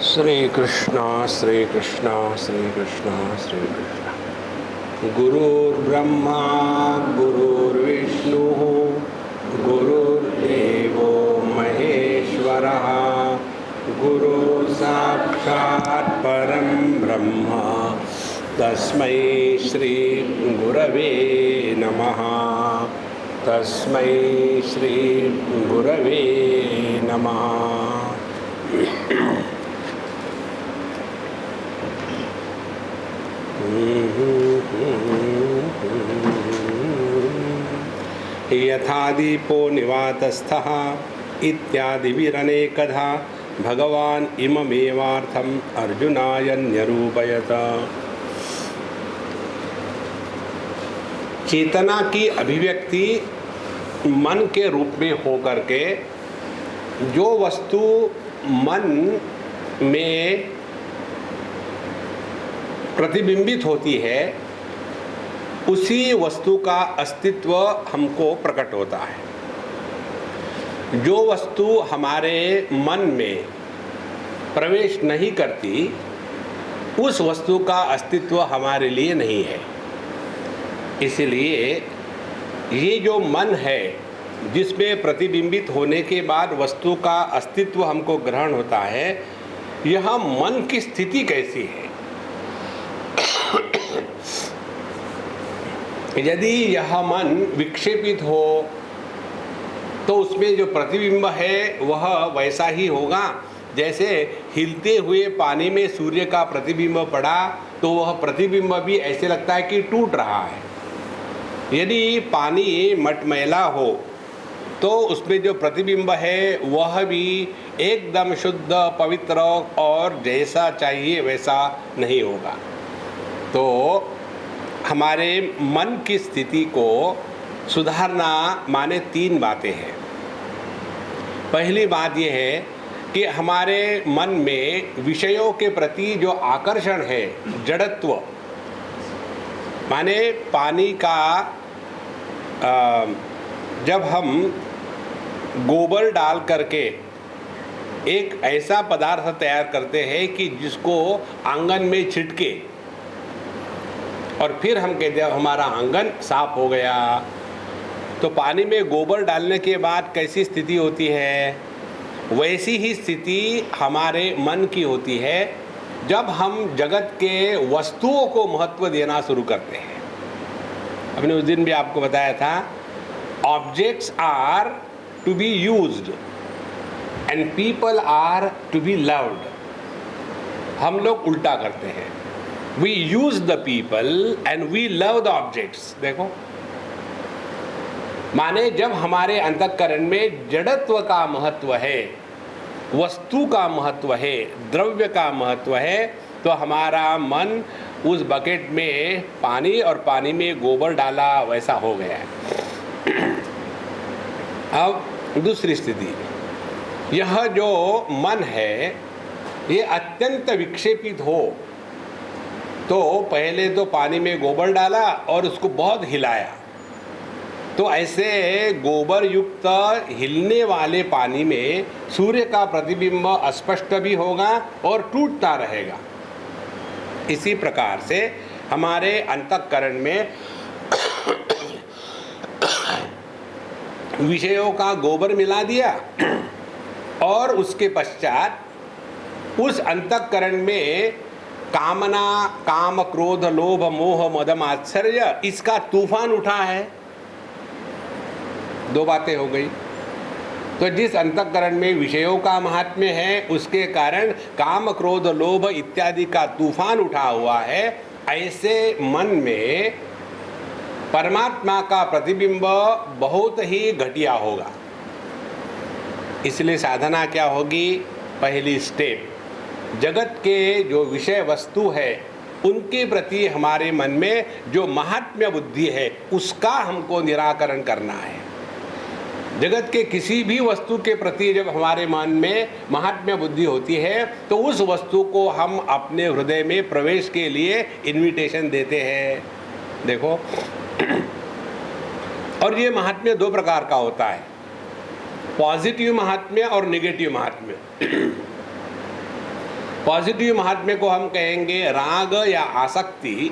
श्री कृष्ण श्री कृष्ण श्री कृष्ण श्री कृष्ण। गुरुर्ब्रह्मा गुरुर्विष्णु गुरुर्देवो महेश्वरः गुरु साक्षात् परं ब्रह्म तस्मै श्री गुरवे नमः। तस्मै श्री गुरवे नमः। यथा दीपो निवातस्थः इत्यादि विरनेकधा भगवान इममेवार्थम अर्जुनाय न्यरूपयत। चेतना की अभिव्यक्ति मन के रूप में होकर के जो वस्तु मन में प्रतिबिंबित होती है उसी वस्तु का अस्तित्व हमको प्रकट होता है। जो वस्तु हमारे मन में प्रवेश नहीं करती उस वस्तु का अस्तित्व हमारे लिए नहीं है। इसलिए ये जो मन है जिसमें प्रतिबिंबित होने के बाद वस्तु का अस्तित्व हमको ग्रहण होता है, यह मन की स्थिति कैसी है। यदि यह मन विक्षेपित हो तो उसमें जो प्रतिबिंब है वह वैसा ही होगा जैसे हिलते हुए पानी में सूर्य का प्रतिबिंब पड़ा तो वह प्रतिबिंब भी ऐसे लगता है कि टूट रहा है। यदि पानी मटमैला हो तो उसमें जो प्रतिबिंब है वह भी एकदम शुद्ध पवित्र और जैसा चाहिए वैसा नहीं होगा। तो हमारे मन की स्थिति को सुधारना माने तीन बातें हैं। पहली बात यह है कि हमारे मन में विषयों के प्रति जो आकर्षण है, जड़त्व, माने पानी का जब हम गोबर डाल करके एक ऐसा पदार्थ तैयार करते हैं कि जिसको आंगन में छिड़के और फिर हम कहते हैं हमारा आंगन साफ हो गया, तो पानी में गोबर डालने के बाद कैसी स्थिति होती है, वैसी ही स्थिति हमारे मन की होती है जब हम जगत के वस्तुओं को महत्व देना शुरू करते हैं। हमने उस दिन भी आपको बताया था, objects are to be used and people are to be loved. हम लोग उल्टा करते हैं, We use the people and we love the objects। देखो, माने जब हमारे अंतःकरण में जड़त्व का महत्व है, वस्तु का महत्व है, द्रव्य का महत्व है, तो हमारा मन उस बकेट में पानी और पानी में गोबर डाला वैसा हो गया है। अब दूसरी स्थिति, यह जो मन है ये अत्यंत विक्षेपित हो तो पहले तो पानी में गोबर डाला और उसको बहुत हिलाया, तो ऐसे गोबर युक्त हिलने वाले पानी में सूर्य का प्रतिबिंब अस्पष्ट भी होगा और टूटता रहेगा। इसी प्रकार से हमारे अंतःकरण में विषयों का गोबर मिला दिया और उसके पश्चात उस अंतःकरण में कामना, काम, क्रोध, लोभ, मोह, मद, मात्सर्य, इसका तूफान उठा है। दो बातें हो गई। तो जिस अंतःकरण में विषयों का महात्म्य है उसके कारण काम, क्रोध, लोभ इत्यादि का तूफान उठा हुआ है, ऐसे मन में परमात्मा का प्रतिबिंब बहुत ही घटिया होगा। इसलिए साधना क्या होगी? पहली स्टेप, जगत के जो विषय वस्तु है उनके प्रति हमारे मन में जो महात्म्य बुद्धि है उसका हमको निराकरण करना है। जगत के किसी भी वस्तु के प्रति जब हमारे मन में महात्म्य बुद्धि होती है तो उस वस्तु को हम अपने हृदय में प्रवेश के लिए इन्विटेशन देते हैं। देखो, और ये महात्म्य दो प्रकार का होता है, पॉजिटिव महात्म्य और नेगेटिव महात्म्य। पॉजिटिव महात्म्य को हम कहेंगे राग या आसक्ति,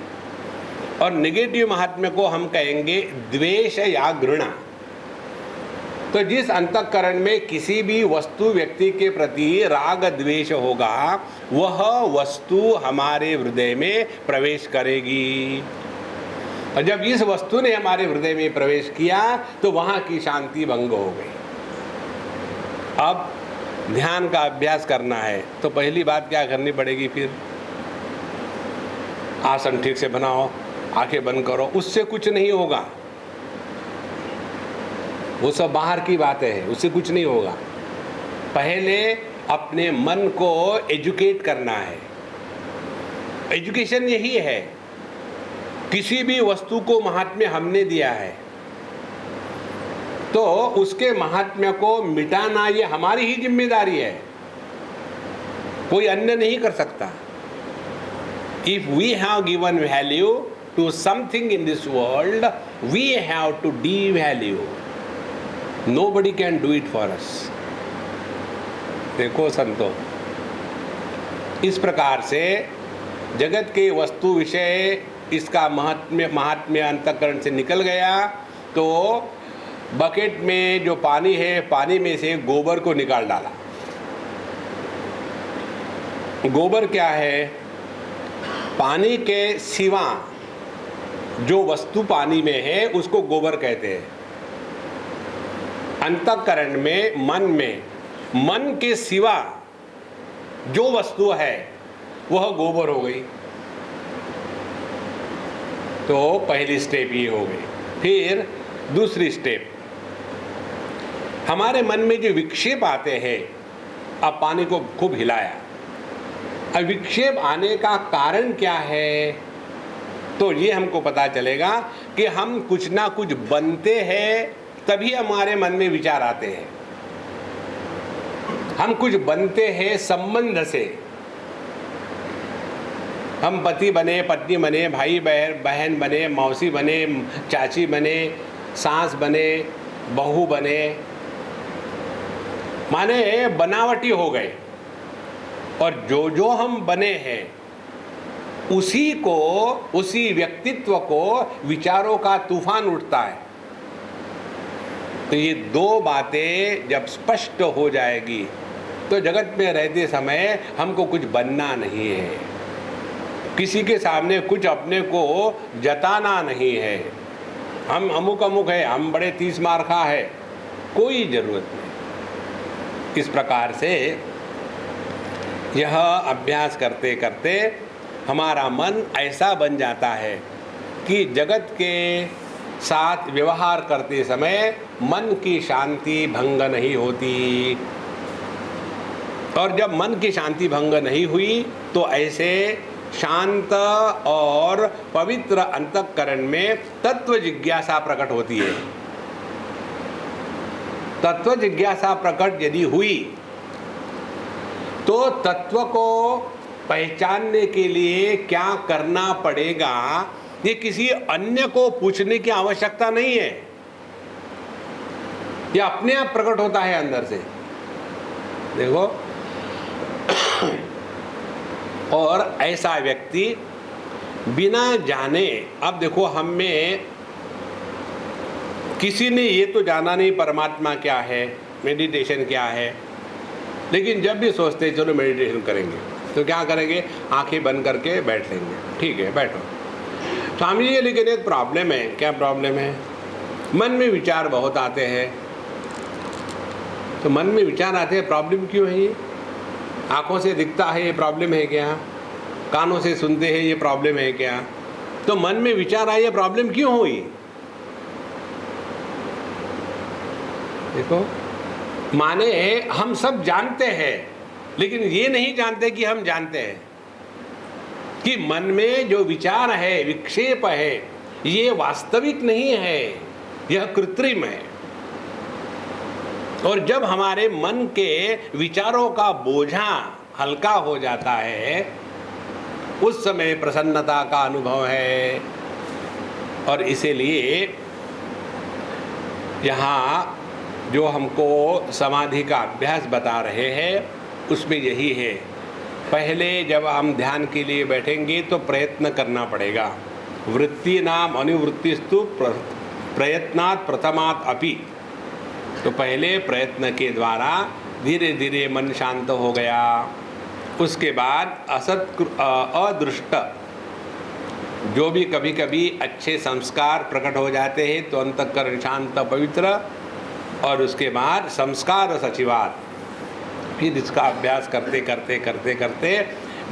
और नेगेटिव महात्म्य को हम कहेंगे द्वेष या घृणा। तो जिस अंतःकरण में किसी भी वस्तु व्यक्ति के प्रति राग द्वेष होगा, वह वस्तु हमारे हृदय में प्रवेश करेगी, और जब इस वस्तु ने हमारे हृदय में प्रवेश किया तो वहाँ की शांति भंग हो गई। अब ध्यान का अभ्यास करना है तो पहली बात क्या करनी पड़ेगी? फिर आसन ठीक से बनाओ, आंखें बंद करो, उससे कुछ नहीं होगा। वो सब बाहर की बातें हैं, उससे कुछ नहीं होगा। पहले अपने मन को एजुकेट करना है। एजुकेशन यही है। किसी भी वस्तु को महात्म्य हमने दिया है तो उसके महात्म्य को मिटाना ये हमारी ही जिम्मेदारी है, कोई अन्य नहीं कर सकता। If we have given value to something in this world, we have to devalue. Nobody can do it for us. देखो संतो, इस प्रकार से जगत के वस्तु विषय इसका महात्म्य अंतःकरण से निकल गया तो बकेट में जो पानी है, पानी में से गोबर को निकाल डाला। गोबर क्या है? पानी के सिवा जो वस्तु पानी में है उसको गोबर कहते हैं। अंतःकरण में, मन के सिवा जो वस्तु है वह गोबर हो गई। तो पहली स्टेप ये हो गई। फिर दूसरी स्टेप, हमारे मन में जो विक्षेप आते हैं, अब पानी को खूब हिलाया, अब विक्षेप आने का कारण क्या है? तो ये हमको पता चलेगा कि हम कुछ ना कुछ बनते हैं, तभी हमारे मन में विचार आते हैं। हम कुछ बनते हैं संबंध से। हम पति बने, पत्नी बने, भाई बहन बने, मौसी बने, चाची बने, सास बने, बहू बने, माने बनावटी हो गए। और जो जो हम बने हैं उसी व्यक्तित्व को विचारों का तूफान उठता है। तो ये दो बातें जब स्पष्ट हो जाएगी तो जगत में रहते समय हमको कुछ बनना नहीं है, किसी के सामने कुछ अपने को जताना नहीं है। हम अमुक है, हम बड़े 30 मार्का है, कोई जरूरत नहीं। इस प्रकार से यह अभ्यास करते करते हमारा मन ऐसा बन जाता है कि जगत के साथ व्यवहार करते समय मन की शांति भंग नहीं होती। और जब मन की शांति भंग नहीं हुई तो ऐसे शांत और पवित्र अंतःकरण में तत्व जिज्ञासा प्रकट होती है। तत्व जिज्ञासा प्रकट यदि हुई तो तत्व को पहचानने के लिए क्या करना पड़ेगा, ये किसी अन्य को पूछने की आवश्यकता नहीं है, ये अपने आप प्रकट होता है अंदर से। देखो, और ऐसा व्यक्ति बिना जाने, अब देखो हम में किसी ने ये तो जाना नहीं परमात्मा क्या है, मेडिटेशन क्या है, लेकिन जब भी सोचते चलो मेडिटेशन करेंगे तो क्या करेंगे? आंखें बंद करके बैठ लेंगे। ठीक है, बैठो। स्वामी जी, लेकिन एक प्रॉब्लम है। क्या प्रॉब्लम है? मन में विचार बहुत आते हैं। तो मन में विचार आते हैं, प्रॉब्लम क्यों है? ये आँखों से दिखता है, ये प्रॉब्लम है क्या? कानों से सुनते हैं, ये प्रॉब्लम है क्या? तो मन में विचार आए, ये प्रॉब्लम क्यों हुई? देखो, माने हम सब जानते हैं लेकिन ये नहीं जानते कि हम जानते हैं कि मन में जो विचार है, विक्षेप है, ये वास्तविक नहीं है, यह कृत्रिम है। और जब हमारे मन के विचारों का बोझा हल्का हो जाता है, उस समय प्रसन्नता का अनुभव है। और इसीलिए यहाँ जो हमको समाधि का अभ्यास बता रहे हैं उसमें यही है पहले जब हम ध्यान के लिए बैठेंगे तो प्रयत्न करना पड़ेगा। वृत्ति नाम अनुवृत्तिस्तु प्रयत्नात् प्रथमात् अपि। तो पहले प्रयत्न के द्वारा धीरे धीरे मन शांत हो गया। उसके बाद अदृष्ट जो भी कभी कभी अच्छे संस्कार प्रकट हो जाते हैं तो अंतःकरण शांत पवित्र, और उसके बाद संस्कार सचिवात, फिर इसका अभ्यास करते करते करते करते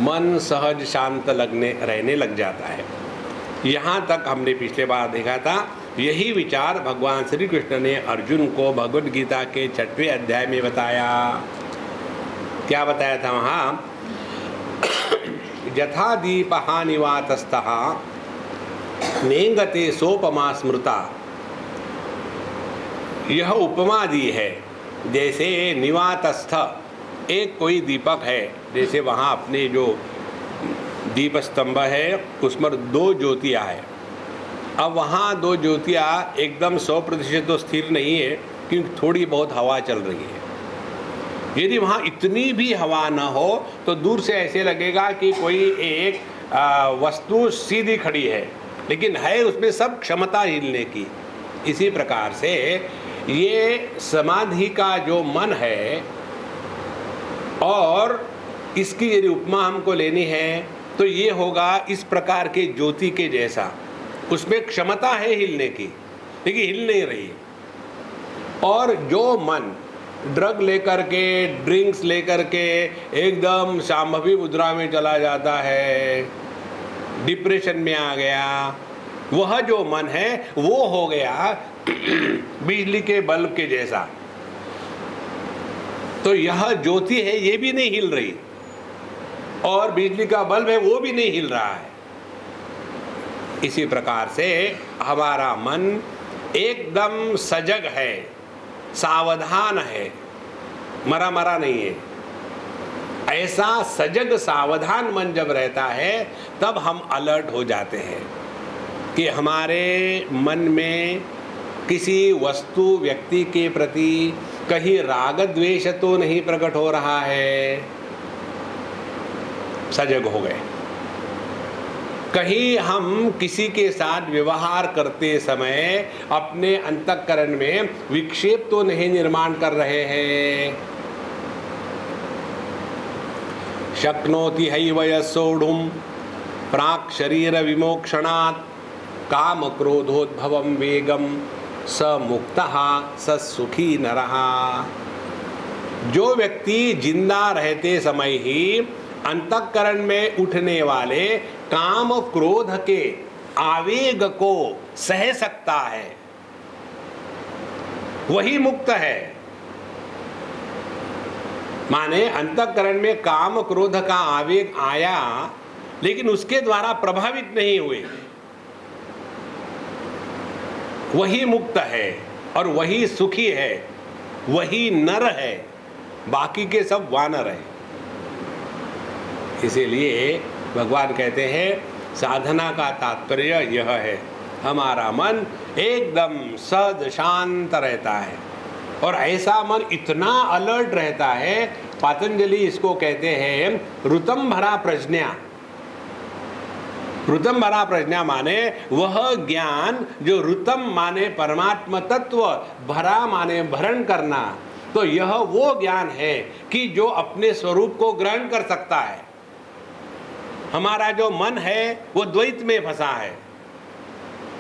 मन सहज शांत रहने लग जाता है। यहाँ तक हमने पिछले बार देखा था। यही विचार भगवान श्री कृष्ण ने अर्जुन को भगवद गीता के 6वें अध्याय में बताया। क्या बताया था वहाँ? यथा दीपः निवातस्थः नेंगते सोपमा स्मृता। यह उपमा दी है। जैसे निवातस्थ एक कोई दीपक है, जैसे वहाँ अपने जो दीप स्तंभ है उसमें 2 ज्योतियाँ है। अब वहाँ 2 ज्योतियाँ एकदम 100% तो स्थिर नहीं है, क्योंकि थोड़ी बहुत हवा चल रही है। यदि वहाँ इतनी भी हवा न हो तो दूर से ऐसे लगेगा कि कोई एक वस्तु सीधी खड़ी है, लेकिन है उसमें सब क्षमता हिलने की। इसी प्रकार से ये समाधि का जो मन है, और इसकी यदि उपमा हमको लेनी है तो ये होगा इस प्रकार के ज्योति के जैसा। उसमें क्षमता है हिलने की, लेकिन हिल नहीं रही। और जो मन ड्रग लेकर के, ड्रिंक्स लेकर के एकदम शांभवी मुद्रा में चला जाता है, डिप्रेशन में आ गया, वह जो मन है वो हो गया बिजली के बल्ब के जैसा। तो यह ज्योति है, ये भी नहीं हिल रही, और बिजली का बल्ब है वो भी नहीं हिल रहा है। इसी प्रकार से हमारा मन एकदम सजग है, सावधान है, मरा मरा नहीं है। ऐसा सजग सावधान मन जब रहता है तब हम अलर्ट हो जाते हैं कि हमारे मन में किसी वस्तु व्यक्ति के प्रति कहीं राग द्वेष तो नहीं प्रकट हो रहा है। सजग हो गए। कहीं हम किसी के साथ व्यवहार करते समय अपने अंतःकरण में विक्षेप तो नहीं निर्माण कर रहे हैं। शक्नोति हैव यस्सोढुं प्राक् शरीर विमोक्षणात् काम क्रोधोद्भवं वेगम स मुक्तः स सुखी नरः। जो व्यक्ति जिंदा रहते समय ही अंतःकरण में उठने वाले काम क्रोध के आवेग को सह सकता है, वही मुक्त है। माने अंतःकरण में काम क्रोध का आवेग आया, लेकिन उसके द्वारा प्रभावित नहीं हुए, वही मुक्त है और वही सुखी है, वही नर है। बाकी के सब वानर है। इसीलिए भगवान कहते हैं साधना का तात्पर्य यह है, हमारा मन एकदम सद शांत रहता है। और ऐसा मन इतना अलर्ट रहता है, पतंजलि इसको कहते हैं ऋतम भरा प्रज्ञा। ऋतम भरा प्रज्ञा माने वह ज्ञान जो ऋतम माने परमात्मा तत्व, भरा माने भरण करना। तो यह वो ज्ञान है कि जो अपने स्वरूप को ग्रहण कर सकता है। हमारा जो मन है वो द्वैत में फंसा है।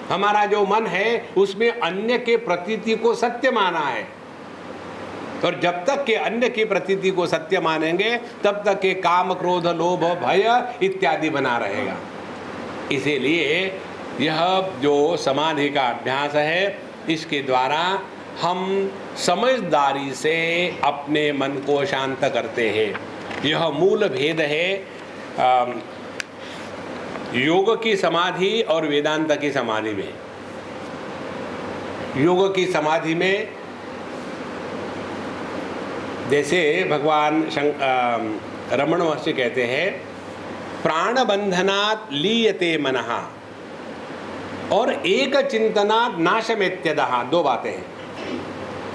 हमारा जो मन है उसमें अन्य के प्रतीति को सत्य माना है, और जब तक के अन्य की प्रतीति को सत्य मानेंगे तब तक के काम क्रोध लोभ भय इत्यादि बना रहेगा। इसीलिए यह जो समाधि का अभ्यास है, इसके द्वारा हम समझदारी से अपने मन को शांत करते हैं। यह मूल भेद है योग की समाधि और वेदांत की समाधि में। योग की समाधि में जैसे भगवान रमण महर्षि कहते हैं प्राण बंधनात् लीयते मनः और एक चिंतनात् नाशमेत्यदः। 2 बातें हैं।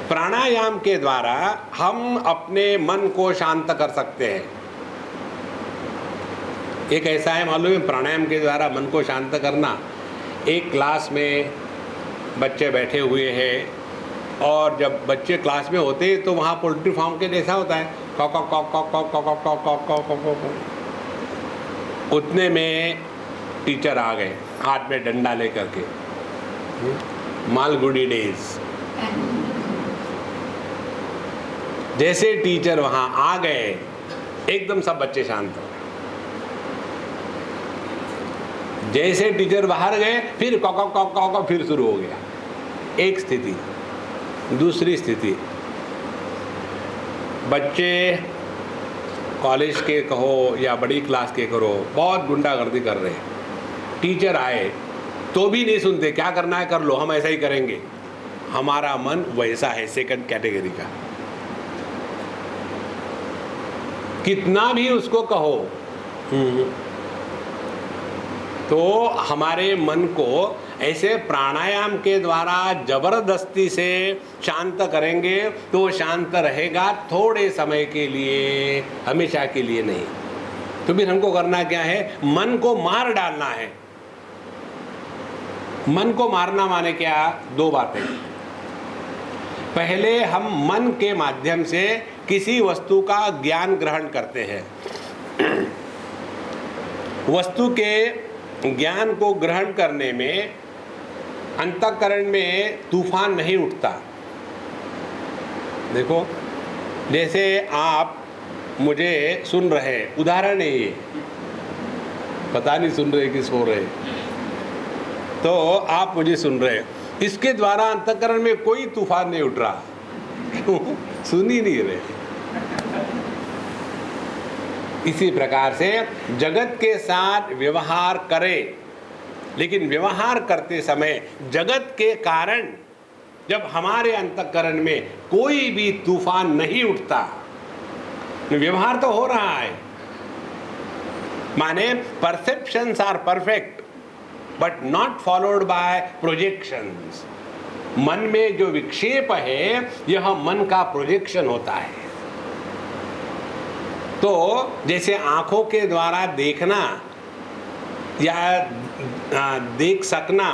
प्राणायाम के द्वारा हम अपने मन को शांत कर सकते हैं। एक ऐसा है मालूम है, प्राणायाम के द्वारा मन को शांत करना। एक क्लास में बच्चे बैठे हुए हैं और जब बच्चे क्लास में होते हैं तो वहाँ पोल्ट्री फार्म के जैसा होता है, cock cock cock cock cock cock cock cock cock cock cock. उतने में टीचर आ गए हाथ में डंडा लेकर के, मालगुडी डेज। जैसे टीचर वहाँ आ गए एकदम सब बच्चे शांत हो गए। जैसे टीचर बाहर गए फिर कॉक कॉक कॉक कॉक फिर शुरू हो गया। एक स्थिति, दूसरी स्थिति, बच्चे कॉलेज के कहो या बड़ी क्लास के करो बहुत गुंडागर्दी कर रहे हैं, टीचर आए तो भी नहीं सुनते, क्या करना है कर लो, हम ऐसा ही करेंगे। हमारा मन वैसा है, सेकंड कैटेगरी का। कितना भी उसको कहो तो हमारे मन को ऐसे प्राणायाम के द्वारा जबरदस्ती से शांत करेंगे तो शांत रहेगा थोड़े समय के लिए, हमेशा के लिए नहीं। तो फिर हमको करना क्या है, मन को मार डालना है। मन को मारना माने क्या, दो बातें। पहले हम मन के माध्यम से किसी वस्तु का ज्ञान ग्रहण करते हैं। वस्तु के ज्ञान को ग्रहण करने में अंतःकरण में तूफान नहीं उठता। देखो, जैसे आप मुझे सुन रहे, उदाहरण है ये, पता नहीं सुन रहे कि सो रहे, तो आप मुझे सुन रहे, इसके द्वारा अंतःकरण में कोई तूफान नहीं उठ रहा। क्यों? सुन ही नहीं रहे। इसी प्रकार से जगत के साथ व्यवहार करें, लेकिन व्यवहार करते समय जगत के कारण जब हमारे अंतःकरण में कोई भी तूफान नहीं उठता, व्यवहार तो हो रहा है, माने perceptions are perfect but not followed by projections. मन में जो विक्षेप है यह मन का प्रोजेक्शन होता है। तो जैसे आंखों के द्वारा देखना या देख सकना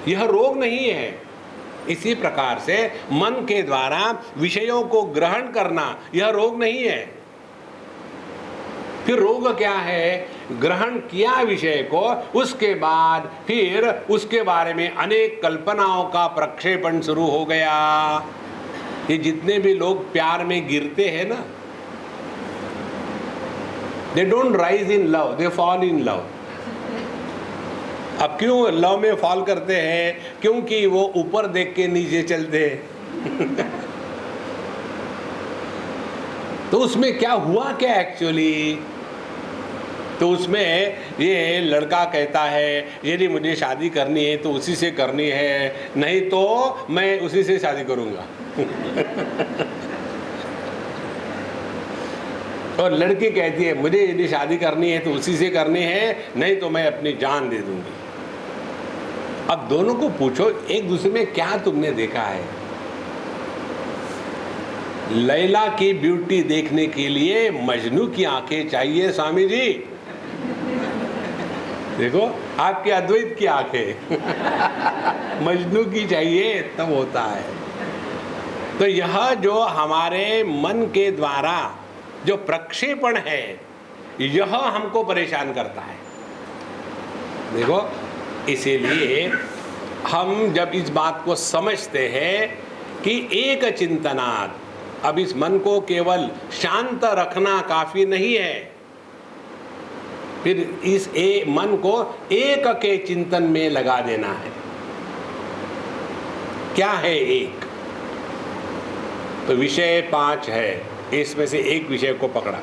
यह रोग नहीं है, इसी प्रकार से मन के द्वारा विषयों को ग्रहण करना यह रोग नहीं है। फिर रोग क्या है, ग्रहण किया विषय को, उसके बाद फिर उसके बारे में अनेक कल्पनाओं का प्रक्षेपण शुरू हो गया। ये जितने भी लोग प्यार में गिरते हैं ना, they don't rise in love, they fall in love। अब क्यों लव में फॉल करते हैं, क्योंकि वो ऊपर देख के नीचे चलते हैं। तो उसमें क्या हुआ क्या एक्चुअली, तो उसमें ये लड़का कहता है यदि मुझे शादी करनी है तो उसी से करनी है, नहीं तो मैं उसी से शादी करूंगा। और लड़की कहती है मुझे यदि शादी करनी है तो उसी से करनी है, नहीं तो मैं अपनी जान दे दूंगी। अब दोनों को पूछो एक दूसरे में क्या तुमने देखा है। लैला की ब्यूटी देखने के लिए मजनू की आंखें चाहिए स्वामी जी। देखो आपके अद्वैत की आंखें मजनू की चाहिए तब होता है। तो यह जो हमारे मन के द्वारा जो प्रक्षेपण है यह हमको परेशान करता है। देखो, इसीलिए हम जब इस बात को समझते हैं कि एक चिंतनात्, अब इस मन को केवल शांत रखना काफी नहीं है, फिर इस मन को एक के चिंतन में लगा देना है। क्या है एक, तो विषय 5 है, इसमें से एक विषय को पकड़ा,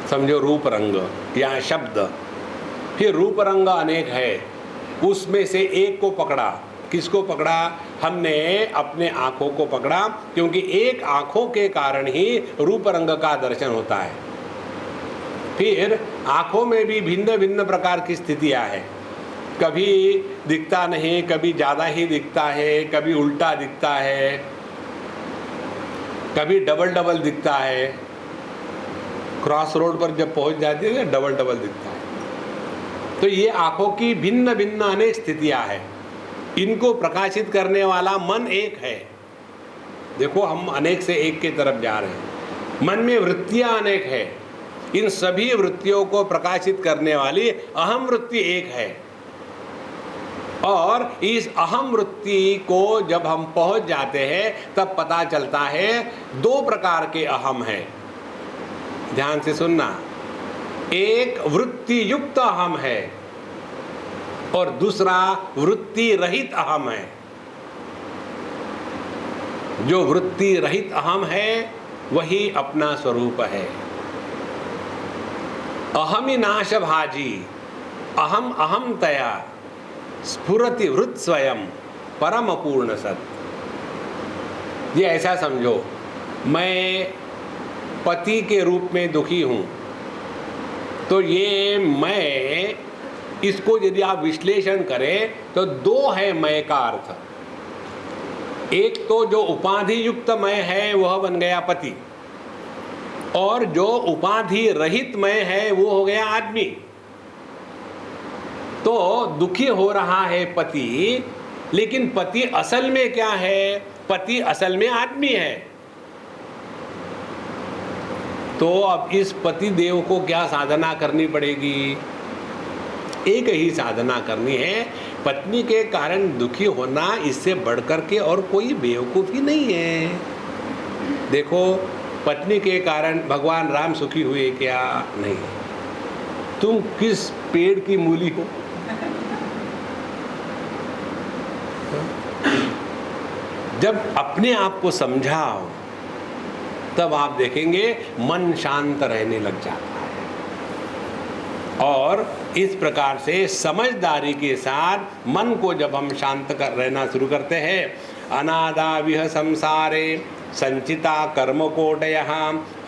समझो रूप रंग या शब्द, फिर रूप रंग अनेक है, उसमें से एक को पकड़ा। किसको पकड़ा, हमने अपने आँखों को पकड़ा, क्योंकि एक आँखों के कारण ही रूप रंग का दर्शन होता है। फिर आँखों में भी भिन्न भिन्न प्रकार की स्थितियाँ हैं, कभी दिखता नहीं, कभी ज़्यादा ही दिखता है, कभी उल्टा दिखता है, कभी डबल डबल दिखता है। क्रॉस रोड पर जब पहुंच जाती है डबल डबल दिखता है। तो ये आंखों की भिन्न भिन्न अनेक स्थितियां हैं, इनको प्रकाशित करने वाला मन एक है। देखो हम अनेक से एक की तरफ जा रहे हैं। मन में वृत्तियां अनेक है, इन सभी वृत्तियों को प्रकाशित करने वाली अहम वृत्ति एक है। और इस अहम वृत्ति को जब हम पहुंच जाते हैं तब पता चलता है दो प्रकार के अहम हैं। ध्यान से सुनना, एक वृत्ति युक्त अहम है और दूसरा वृत्ति रहित अहम है। जो वृत्ति रहित अहम है वही अपना स्वरूप है। अहमि नाश भाजी अहम अहम तया स्फुरति वृत्त स्वयं परम पूर्ण सत। ये ऐसा समझो, मैं पति के रूप में दुखी हूं, तो ये मैं, इसको यदि आप विश्लेषण करें तो दो है मैं का अर्थ। एक तो जो उपाधि युक्त मैं है वह बन गया पति, और जो उपाधि रहित मैं है वो हो गया आदमी। तो दुखी हो रहा है पति, लेकिन पति असल में क्या है? पति असल में आदमी है। तो अब इस पति देव को क्या साधना करनी पड़ेगी? एक ही साधना करनी है। पत्नी के कारण दुखी होना इससे बढ़कर के और कोई बेवकूफ़ी नहीं है। देखो, पत्नी के कारण भगवान राम सुखी हुए क्या? नहीं। तुम किस पेड़ की मूली हो? जब अपने आप को समझाओ तब आप देखेंगे मन शांत रहने लग जाता है। और इस प्रकार से समझदारी के साथ मन को जब हम शांत कर रहना शुरू करते हैं, अनादाविह संसारे संचिता कर्मकोटयः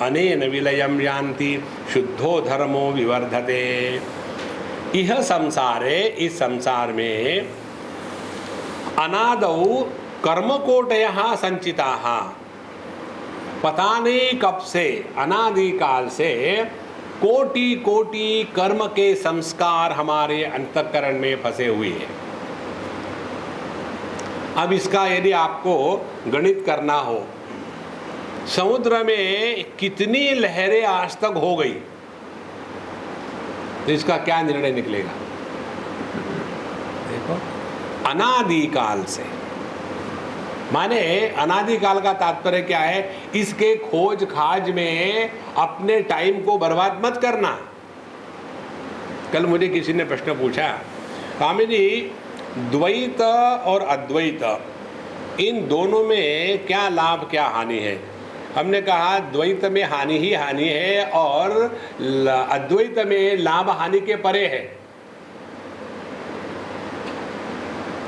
अनेन विलयं यान्ति शुद्धो धर्मो विवर्धते। इह संसारे, इस संसार में अनादौ कर्मकोटयः संचिताः, पता नहीं कब से, अनादिकाल से कोटि कोटि कर्म के संस्कार हमारे अंतःकरण में फंसे हुए हैं। अब इसका यदि आपको गणित करना हो, समुद्र में कितनी लहरें आज तक हो गई, तो इसका क्या निर्णय निकलेगा? देखो, अनादिकाल से, माने अनादिकाल का तात्पर्य क्या है? इसके खोज खाज में अपने टाइम को बर्बाद मत करना। कल मुझे किसी ने प्रश्न पूछा, स्वामी जी द्वैत और अद्वैत, इन दोनों में क्या लाभ क्या हानि है? हमने कहा द्वैत में हानि ही हानि है और अद्वैत में लाभ हानि के परे है।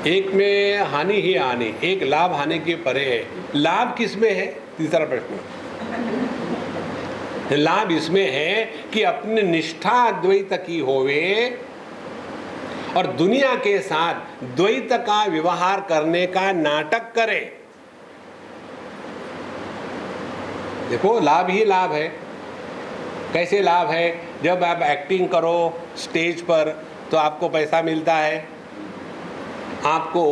एक में हानि ही हानि, एक लाभ हानि के परे है। लाभ किस में है? तीसरा प्रश्न। लाभ इसमें है कि अपनी निष्ठा अद्वैत की होवे और दुनिया के साथ द्वैत का व्यवहार करने का नाटक करे। देखो, लाभ ही लाभ है। कैसे लाभ है? जब आप एक्टिंग करो स्टेज पर तो आपको पैसा मिलता है, आपको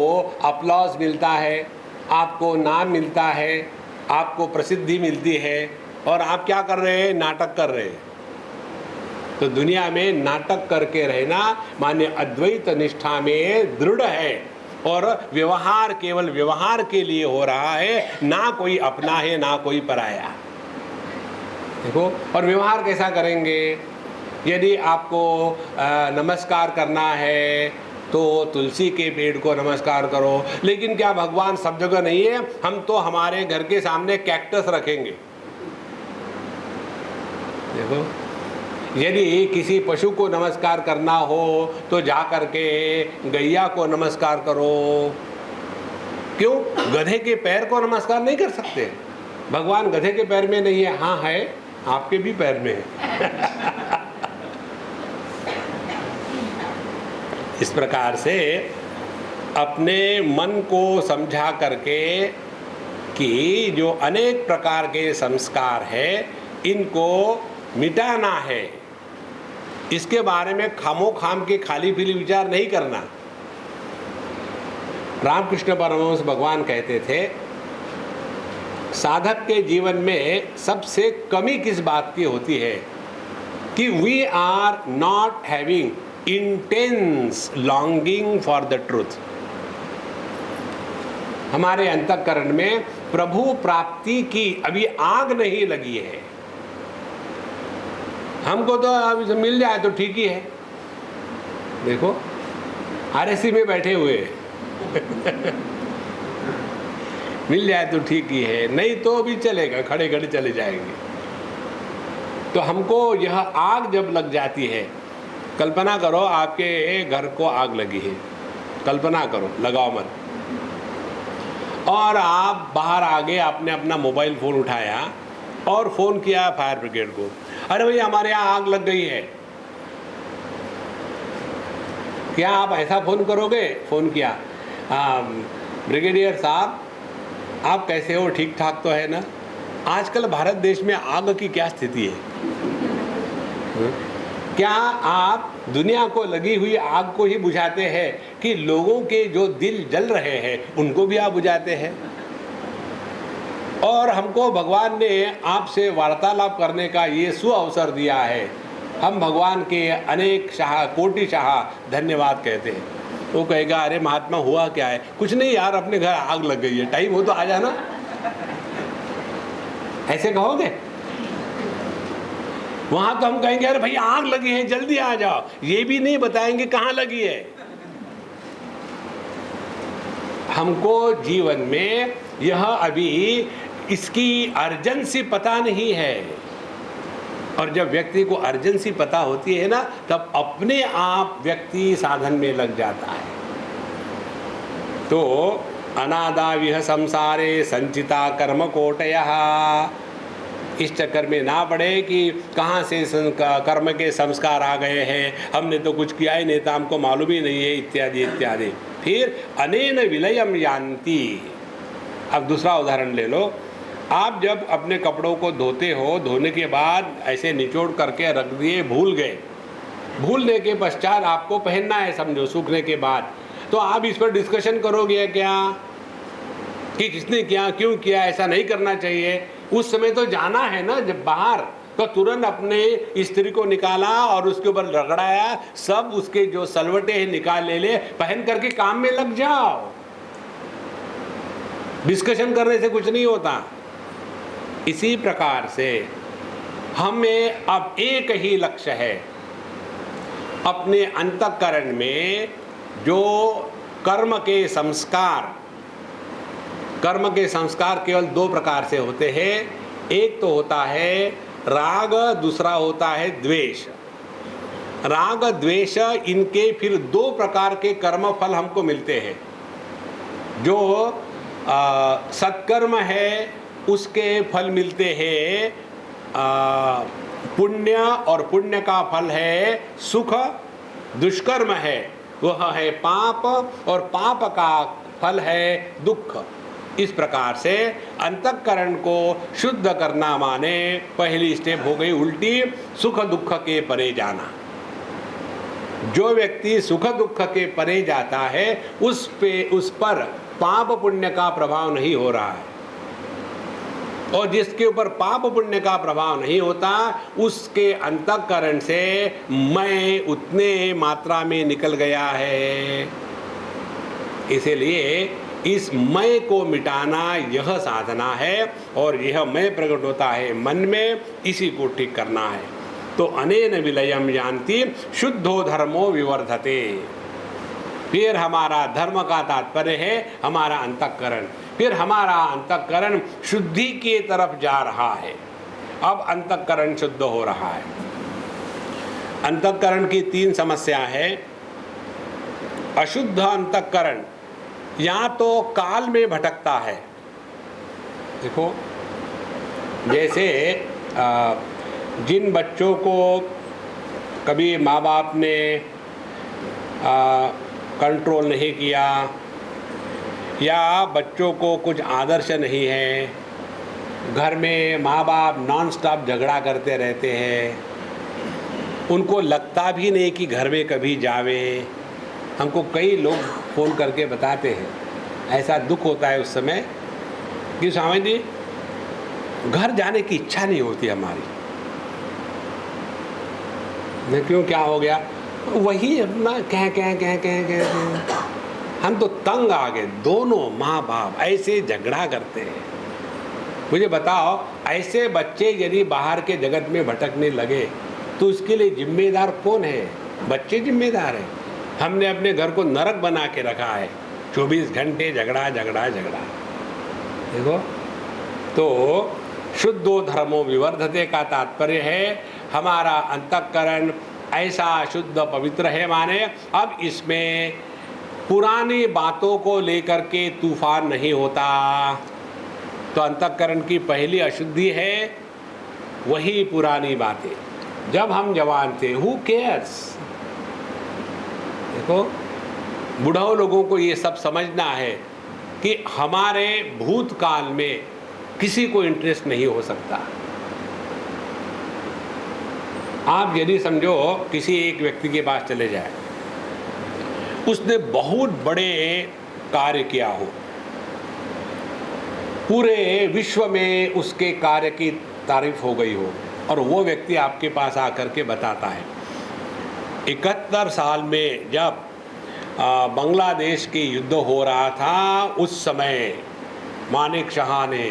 अपलॉज मिलता है, आपको नाम मिलता है, आपको प्रसिद्धि मिलती है, और आप क्या कर रहे हैं? नाटक कर रहे हैं। तो दुनिया में नाटक करके रहना माने अद्वैत निष्ठा में दृढ़ है और व्यवहार केवल व्यवहार के लिए हो रहा है, ना कोई अपना है ना कोई पराया। देखो, और व्यवहार कैसा करेंगे? यदि आपको नमस्कार करना है तो तुलसी के पेड़ को नमस्कार करो, लेकिन क्या भगवान सब जगह नहीं है? हम तो हमारे घर के सामने कैक्टस रखेंगे। देखो, यदि किसी पशु को नमस्कार करना हो तो जा करके गैया को नमस्कार करो। क्यों? गधे के पैर को नमस्कार नहीं कर सकते? भगवान गधे के पैर में नहीं है? हाँ है, आपके भी पैर में है। इस प्रकार से अपने मन को समझा करके कि जो अनेक प्रकार के संस्कार है, इनको मिटाना है, इसके बारे में खामो खाम के खाली पीली विचार नहीं करना। रामकृष्ण परमहंस भगवान कहते थे, साधक के जीवन में सबसे कमी किस बात की होती है कि we are not having intense longing for the truth. हमारे अंतःकरण में प्रभु प्राप्ति की अभी आग नहीं लगी है। हमको तो अभी मिल जाए तो ठीक ही है। देखो आरएसी में बैठे हुए मिल जाए तो ठीक ही है, नहीं तो भी चलेगा, खड़े खड़े चले जाएंगे। तो हमको यह आग जब लग जाती है, कल्पना करो आपके घर को आग लगी है, कल्पना करो, लगाओ मत, और आप बाहर आ गए, आपने अपना मोबाइल फ़ोन उठाया और फ़ोन किया फायर ब्रिगेड को, अरे भैया हमारे यहाँ आग लग गई है। क्या आप ऐसा फ़ोन करोगे? फ़ोन किया, ब्रिगेडियर साहब आप कैसे हो, ठीक ठाक तो है ना? आजकल भारत देश में आग की क्या स्थिति है? क्या आप दुनिया को लगी हुई आग को ही बुझाते हैं कि लोगों के जो दिल जल रहे हैं उनको भी आप बुझाते हैं? और हमको भगवान ने आपसे वार्तालाप करने का ये सुअवसर दिया है। हम भगवान के अनेक कोटि धन्यवाद कहते हैं। वो कहेगा, अरे महात्मा हुआ क्या है? कुछ नहीं यार, अपने घर आग लग गई है, टाइम हो तो आ जाना। ऐसे कहोगे? वहां तो हम कहेंगे, अरे भाई आग लगी है, जल्दी आ जाओ। ये भी नहीं बताएंगे कहाँ लगी है। हमको जीवन में यह अभी इसकी अर्जेंसी पता नहीं है, और जब व्यक्ति को अर्जेंसी पता होती है ना, तब अपने आप व्यक्ति साधन में लग जाता है। तो अनादाविह संसारे संचिता कर्म कोटयः, इस चक्कर में ना पड़े कि कहाँ से कर्म के संस्कार आ गए हैं, हमने तो कुछ किया ही नहीं था, हमको मालूम ही नहीं है, इत्यादि इत्यादि। फिर अनेन विलयम यान्ति। अब दूसरा उदाहरण ले लो, आप जब अपने कपड़ों को धोते हो, धोने के बाद ऐसे निचोड़ करके रख दिए, भूल गए, भूलने के पश्चात आपको पहनना है, समझो सूखने के बाद, तो आप इस पर डिस्कशन करोगे क्या कि किसने किया, क्यों किया, ऐसा नहीं करना चाहिए। उस समय तो जाना है ना, जब बाहर, तो तुरंत अपने स्त्री को निकाला और उसके ऊपर रगड़ाया, सब उसके जो सलवटे हैं निकाल ले, पहन करके काम में लग जाओ। डिस्कशन करने से कुछ नहीं होता। इसी प्रकार से हमें अब एक ही लक्ष्य है, अपने अंतःकरण में जो कर्म के संस्कार केवल दो प्रकार से होते हैं। एक तो होता है राग, दूसरा होता है द्वेष। राग द्वेष, इनके फिर दो प्रकार के कर्म फल हमको मिलते हैं। जो सत्कर्म है उसके फल मिलते हैं पुण्य, और पुण्य का फल है सुख। दुष्कर्म है वह है पाप, और पाप का फल है दुख। इस प्रकार से अंतःकरण को शुद्ध करना माने पहली स्टेप हो गई उल्टी, सुख दुख के परे जाना। जो व्यक्ति सुख दुख के परे जाता है उस पर पाप पुण्य का प्रभाव नहीं हो रहा है, और जिसके ऊपर पाप पुण्य का प्रभाव नहीं होता उसके अंतःकरण से मैं उतने मात्रा में निकल गया है। इसीलिए इस मैं को मिटाना यह साधना है, और यह मैं प्रकट होता है मन में, इसी को ठीक करना है। तो अनेन विलयम यान्ति शुद्धो धर्मो विवर्धते। फिर हमारा धर्म का तात्पर्य है हमारा अंतःकरण। फिर हमारा अंतःकरण शुद्धि की तरफ जा रहा है। अब अंतःकरण शुद्ध हो रहा है। अंतःकरण की तीन समस्या है। अशुद्ध अंतःकरण या तो काल में भटकता है। देखो, जैसे जिन बच्चों को कभी माँ बाप ने कंट्रोल नहीं किया, या बच्चों को कुछ आदर्श नहीं है, घर में माँ बाप नॉन स्टॉप झगड़ा करते रहते हैं, उनको लगता भी नहीं कि घर में कभी जावे। हमको कई लोग फ़ोन करके बताते हैं, ऐसा दुख होता है उस समय कि स्वामी जी घर जाने की इच्छा नहीं होती हमारी। मैं क्यों, क्या हो गया? वही अपना कह हम तो तंग आ गए। दोनों माँ बाप ऐसे झगड़ा करते हैं। मुझे बताओ, ऐसे बच्चे यदि बाहर के जगत में भटकने लगे तो उसके लिए जिम्मेदार कौन है? बच्चे जिम्मेदार हैं। हमने अपने घर को नरक बना के रखा है, 24 घंटे झगड़ा झगड़ा झगड़ा। देखो, तो शुद्धो धर्मो विवर्धते का तात्पर्य है हमारा अंतःकरण ऐसा शुद्ध पवित्र है। माने अब इसमें पुरानी बातों को लेकर के तूफान नहीं होता। तो अंतःकरण की पहली अशुद्धि है वही पुरानी बातें। जब हम जवान थे, हु केयर्स? देखो, बुढ़ाओ लोगों को ये सब समझना है कि हमारे भूतकाल में किसी को इंटरेस्ट नहीं हो सकता। आप यदि समझो किसी एक व्यक्ति के पास चले जाए, उसने बहुत बड़े कार्य किया हो, पूरे विश्व में उसके कार्य की तारीफ हो गई हो, और वो व्यक्ति आपके पास आकर के बताता है 71 साल में जब बांग्लादेश की युद्ध हो रहा था, उस समय मानेक शाह ने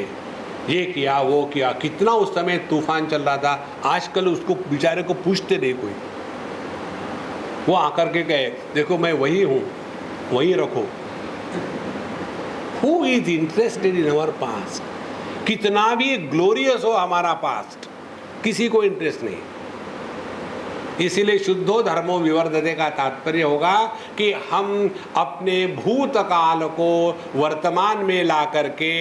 ये किया वो किया, कितना उस समय तूफान चल रहा था। आजकल उसको बेचारे को पूछते नहीं कोई, वो आकर के कहे देखो मैं वही हूँ, वही रखो। Who is interested in our past? कितना भी ग्लोरियस हो हमारा पास्ट, किसी को इंटरेस्ट नहीं। इसीलिए शुद्धो धर्मो विवर्धते का तात्पर्य होगा कि हम अपने भूतकाल को वर्तमान में ला करके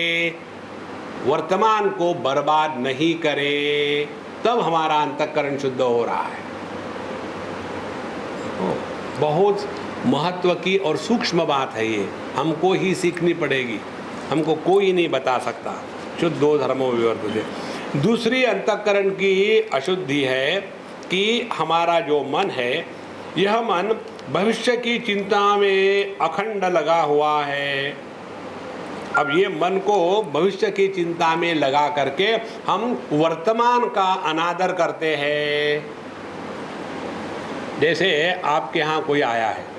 वर्तमान को बर्बाद नहीं करें, तब हमारा अंतःकरण शुद्ध हो रहा है। बहुत महत्व की और सूक्ष्म बात है ये, हमको ही सीखनी पड़ेगी, हमको कोई नहीं बता सकता। शुद्धो धर्मो विवर्धते। दूसरी अंतःकरण की अशुद्धि है कि हमारा जो मन है, यह मन भविष्य की चिंता में अखंड लगा हुआ है। अब ये मन को भविष्य की चिंता में लगा करके हम वर्तमान का अनादर करते हैं। जैसे आपके यहाँ कोई आया है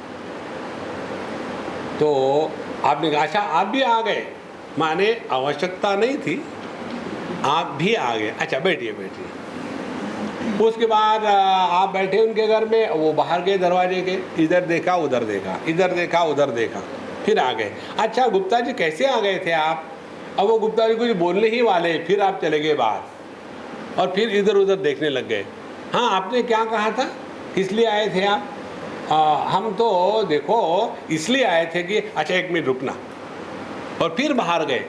तो आपने कहा अच्छा आप भी आ गए, माने आवश्यकता नहीं थी, आप भी आ गए, अच्छा बैठिए बैठिए। उसके बाद आप बैठे उनके घर में, वो बाहर गए दरवाजे के, इधर देखा उधर देखा, इधर देखा उधर देखा, फिर आ गए। अच्छा गुप्ता जी कैसे आ गए थे आप? अब वो गुप्ता जी कुछ बोलने ही वाले, फिर आप चले गए बाहर और फिर इधर उधर देखने लग गए। हाँ आपने क्या कहा था, किस लिए आए थे आप? हम तो देखो इसलिए आए थे कि अच्छा एक मिनट रुकना, और फिर बाहर गए।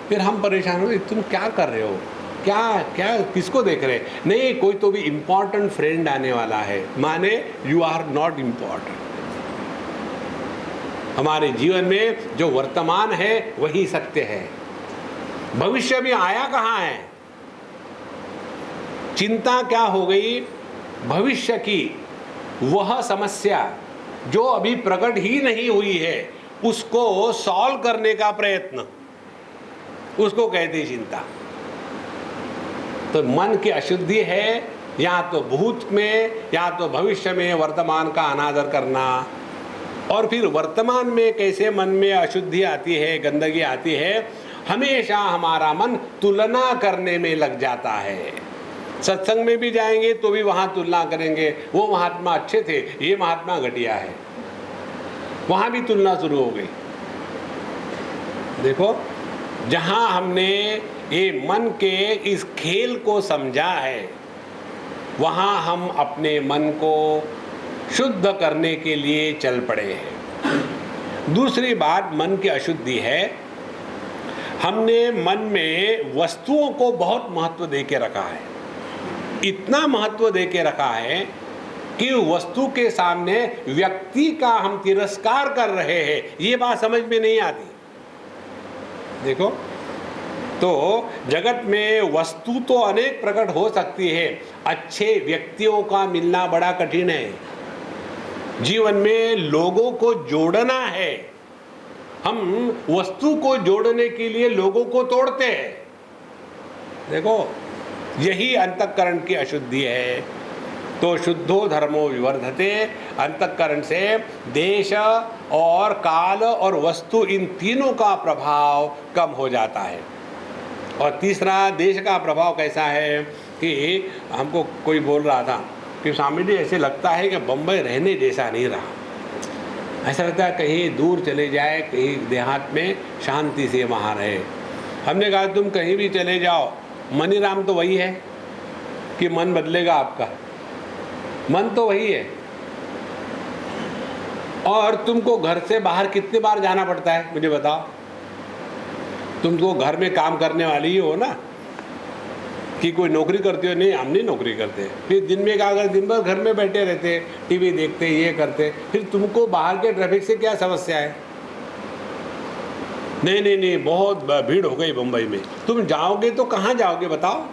फिर हम परेशान हुए, तुम क्या कर रहे हो, क्या क्या किसको देख रहे? नहीं कोई तो भी इम्पॉर्टेंट फ्रेंड आने वाला है, माने यू आर नॉट इम्पॉर्टेंट। हमारे जीवन में जो वर्तमान है वही सत्य है, भविष्य में आया कहाँ है? चिंता क्या हो गई? भविष्य की वह समस्या जो अभी प्रकट ही नहीं हुई है, उसको सॉल्व करने का प्रयत्न, उसको कहते चिंता। तो मन की अशुद्धि है, या तो भूत में या तो भविष्य में वर्तमान का अनादर करना। और फिर वर्तमान में कैसे मन में अशुद्धि आती है, गंदगी आती है, हमेशा हमारा मन तुलना करने में लग जाता है। सत्संग में भी जाएंगे तो भी वहाँ तुलना करेंगे, वो महात्मा अच्छे थे, ये महात्मा घटिया है, वहाँ भी तुलना शुरू हो गई। देखो, जहाँ हमने ये मन के इस खेल को समझा है, वहाँ हम अपने मन को शुद्ध करने के लिए चल पड़े हैं। दूसरी बात मन की अशुद्धि है, हमने मन में वस्तुओं को बहुत महत्व दे के रखा है। इतना महत्व दे के रखा है कि वस्तु के सामने व्यक्ति का हम तिरस्कार कर रहे हैं, ये बात समझ में नहीं आती। देखो, तो जगत में वस्तु तो अनेक प्रकट हो सकती है, अच्छे व्यक्तियों का मिलना बड़ा कठिन है। जीवन में लोगों को जोड़ना है, हम वस्तु को जोड़ने के लिए लोगों को तोड़ते हैं। देखो, यही अंतःकरण की अशुद्धि है। तो शुद्धो धर्मो विवर्धते, अंतःकरण से देश और काल और वस्तु, इन तीनों का प्रभाव कम हो जाता है। और तीसरा, देश का प्रभाव कैसा है कि हमको कोई बोल रहा था कि स्वामी जी ऐसे लगता है कि बम्बई रहने जैसा नहीं रहा, ऐसा लगता है कहीं दूर चले जाए, कहीं देहात में शांति से वहाँ रहे। हमने कहा तुम कहीं भी चले जाओ, मनीराम तो वही है कि मन बदलेगा आपका? मन तो वही है। और तुमको घर से बाहर कितने बार जाना पड़ता है मुझे बताओ? तुम तो घर में काम करने वाली ही हो ना, कि कोई नौकरी करते हो? नहीं, हम नहीं नौकरी करते। फिर दिन में क्या कर, दिन भर घर में बैठे रहते, टीवी देखते, ये करते, फिर तुमको बाहर के ट्रैफिक से क्या समस्या है? नहीं नहीं नहीं, बहुत भीड़ हो गई बम्बई में। तुम जाओगे तो कहाँ जाओगे बताओ?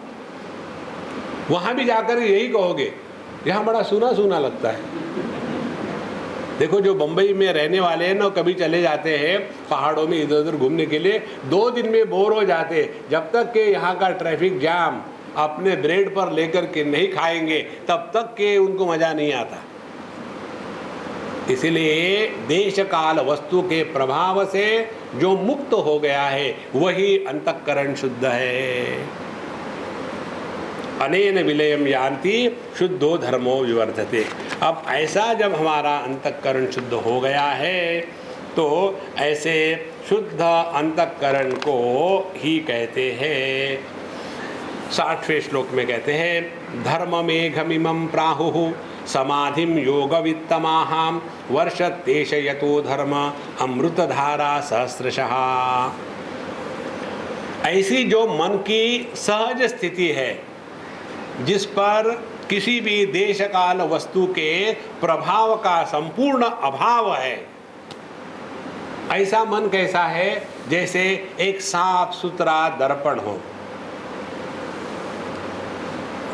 वहाँ भी जाकर यही कहोगे, यहाँ बड़ा सूना सूना लगता है। देखो, जो बम्बई में रहने वाले हैं ना, कभी चले जाते हैं पहाड़ों में इधर उधर घूमने के लिए, 2 दिन में बोर हो जाते। जब तक के यहाँ का ट्रैफिक जाम अपने ब्रेड पर लेकर के नहीं खाएंगे, तब तक के उनको मज़ा नहीं आता। इसलिए देश काल वस्तु के प्रभाव से जो मुक्त हो गया है, वही अंतःकरण शुद्ध है। अनेन विलयम यान्ति शुद्धो धर्मो विवर्धते। अब ऐसा जब हमारा अंतःकरण शुद्ध हो गया है, तो ऐसे शुद्ध अंतःकरण को ही कहते हैं, 60वें श्लोक में कहते हैं, धर्ममेघमिमं प्राहुः समाधिम योगवित्तमाहां वर्षत्तेष यतो धर्म अमृतधारा सहस्रशः। ऐसी जो मन की सहज स्थिति है, जिस पर किसी भी देश काल वस्तु के प्रभाव का संपूर्ण अभाव है, ऐसा मन कैसा है? जैसे एक साफ सुथरा दर्पण हो।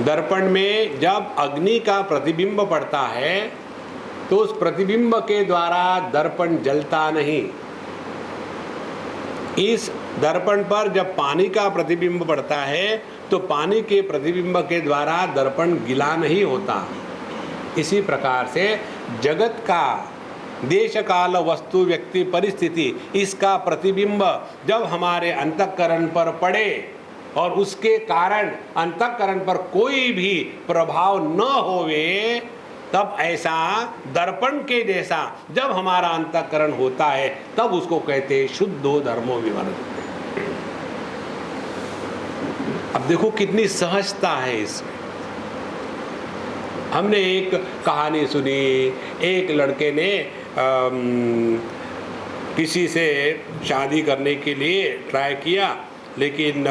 दर्पण में जब अग्नि का प्रतिबिंब पड़ता है, तो उस प्रतिबिंब के द्वारा दर्पण जलता नहीं। इस दर्पण पर जब पानी का प्रतिबिंब पड़ता है, तो पानी के प्रतिबिंब के द्वारा दर्पण गीला नहीं होता। इसी प्रकार से जगत का देश काल वस्तु व्यक्ति परिस्थिति, इसका प्रतिबिंब जब हमारे अंतःकरण पर पड़े और उसके कारण अंतःकरण पर कोई भी प्रभाव न होवे, तब ऐसा दर्पण के जैसा जब हमारा अंतःकरण होता है, तब उसको कहते हैं शुद्धो धर्मो विवर्धते। अब देखो कितनी सहजता है इसमें। हमने एक कहानी सुनी, एक लड़के ने किसी से शादी करने के लिए ट्राई किया, लेकिन